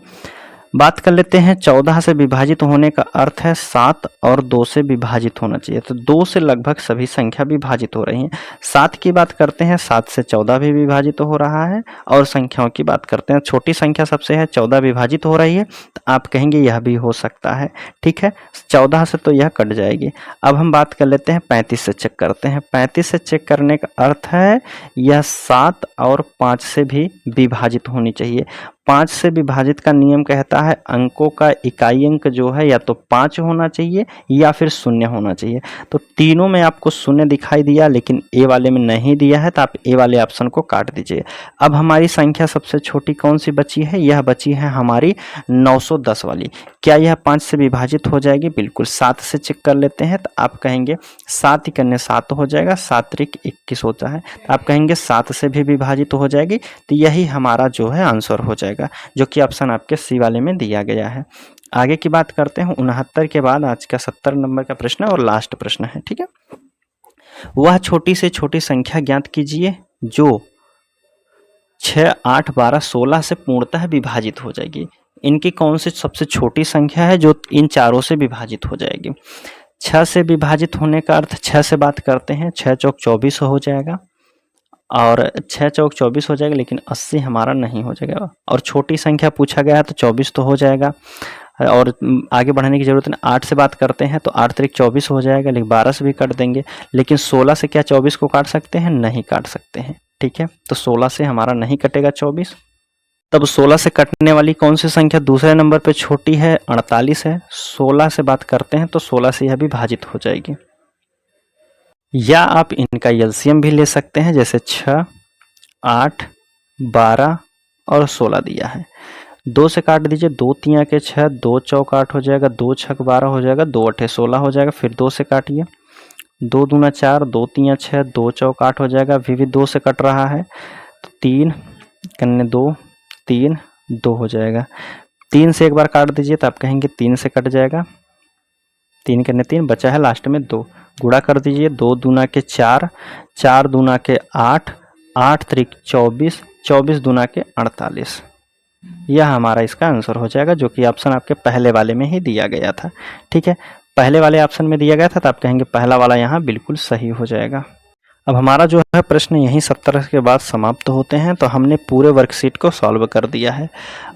बात कर लेते हैं 14 से विभाजित होने का अर्थ है 7 और 2 से विभाजित होना चाहिए, तो 2 से लगभग सभी संख्या विभाजित हो रही हैं। 7 की बात करते हैं, 7 से 14 भी विभाजित हो रहा है, और संख्याओं की बात करते हैं, छोटी संख्या सबसे है 14 विभाजित हो रही है, तो आप कहेंगे यह भी हो सकता है। ठीक है, 14 से तो यह कट जाएगी। अब हम बात कर लेते हैं 35 से चेक करते हैं। 35 से चेक करने का अर्थ है यह 7 और 5 से भी विभाजित होनी चाहिए। 5 से विभाजित का नियम कहता है अंकों का इकाई अंक जो है या तो 5 होना चाहिए या फिर 0 होना चाहिए। तो तीनों में आपको 0 दिखाई दिया, लेकिन ए वाले में नहीं दिया है, तो आप ए वाले ऑप्शन को काट दीजिए। अब हमारी संख्या सबसे छोटी कौन सी बची है? यह बची है हमारी 910 वाली। क्या यह 5 से विभाजित हो जाएगी? बिल्कुल। 7 से चेक कर लेते हैं, तो आप कहेंगे 7 ही करने 7 हो जाएगा, 7 त्रिक 21 होता है, तो आप कहेंगे 7 से भी विभाजित हो जाएगी। तो यही हमारा जो है आंसर हो जाएगा, जो कि ऑप्शन आपके सी वाले में दिया गया है। आगे की बात करते हैं। 69 के बाद आज का 70 नंबर का प्रश्न और लास्ट प्रश्न है, ठीक है। वह छोटी से छोटी संख्या ज्ञात कीजिए जो 6, 8, 12, 16 से पूर्णतः विभाजित हो जाएगी। इनकी कौन सी सबसे छोटी संख्या है जो इन चारों से विभाजित हो जाएगी? 6 से विभाजित होने का अर्थ 6 से बात करते हैं, 6 चौक 24 हो जाएगा, और 6 चौक 24 हो जाएगा, लेकिन 80 हमारा नहीं हो जाएगा। और छोटी संख्या पूछा गया है तो 24 तो हो जाएगा, और आगे बढ़ने की ज़रूरत नहीं। 8 से बात करते हैं तो 8 त्रिक 24 हो जाएगा, लेकिन 12 से भी काट देंगे, लेकिन 16 से क्या 24 को काट सकते हैं? नहीं काट सकते हैं, ठीक है। तो 16 से हमारा नहीं कटेगा 24। तब 16 से कटने वाली कौन सी संख्या दूसरे नंबर पे छोटी है? 48 है। 16 से बात करते हैं तो 16 से यह भी भाजित हो जाएगी। या आप इनका एलसीएम भी ले सकते हैं, जैसे 6, 8, 12 और 16 दिया है। 2 से काट दीजिए, 2 तिया के 6, 2 चौक 8 हो जाएगा, 2 छक 12 हो जाएगा, 2 अठे 16 हो जाएगा। फिर 2 से काटिए, 2 दूना 4, 2 तिया 6, 2 चौक 8 हो जाएगा। भी 2 से कट रहा है तो 3 कन्ने 2, 3, 2 हो जाएगा। 3 से एक बार काट दीजिए तो आप कहेंगे 3 से कट जाएगा, 3 कन्ने 3 बचा है लास्ट में 2। गुणा कर दीजिए, 2 दूना के 4, 4 दूना के 8, 8 त्रिक 24, 24 दूना के 48। यह हमारा इसका आंसर हो जाएगा, जो कि ऑप्शन आपके पहले वाले में ही दिया गया था, ठीक है। पहले वाले ऑप्शन में दिया गया था तो आप कहेंगे पहला वाला यहाँ बिल्कुल सही हो जाएगा। अब हमारा जो है प्रश्न यहीं 70 के बाद समाप्त होते हैं। तो हमने पूरे वर्कशीट को सॉल्व कर दिया है।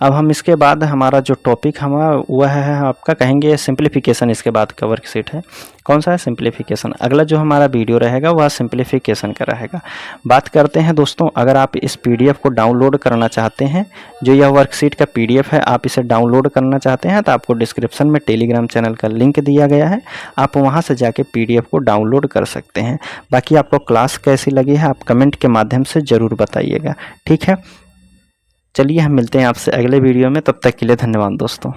अब हम इसके बाद हमारा जो टॉपिक हमारा वह है आपका कहेंगे सिंप्लीफिकेशन। इसके बाद का वर्कशीट है कौन सा है? सिंप्लीफिकेशन। अगला जो हमारा वीडियो रहेगा वह सिंप्लीफिकेशन का रहेगा। बात करते हैं दोस्तों, अगर आप इस PDF को डाउनलोड करना चाहते हैं, जो यह वर्कशीट का PDF है, आप इसे डाउनलोड करना चाहते हैं तो आपको डिस्क्रिप्शन में टेलीग्राम चैनल का लिंक दिया गया है, आप वहाँ से जाके PDF को डाउनलोड कर सकते हैं। बाकी आपको क्लास कैसी लगी है आप कमेंट के माध्यम से ज़रूर बताइएगा, ठीक है। चलिए हम मिलते हैं आपसे अगले वीडियो में, तब तक के लिए धन्यवाद दोस्तों।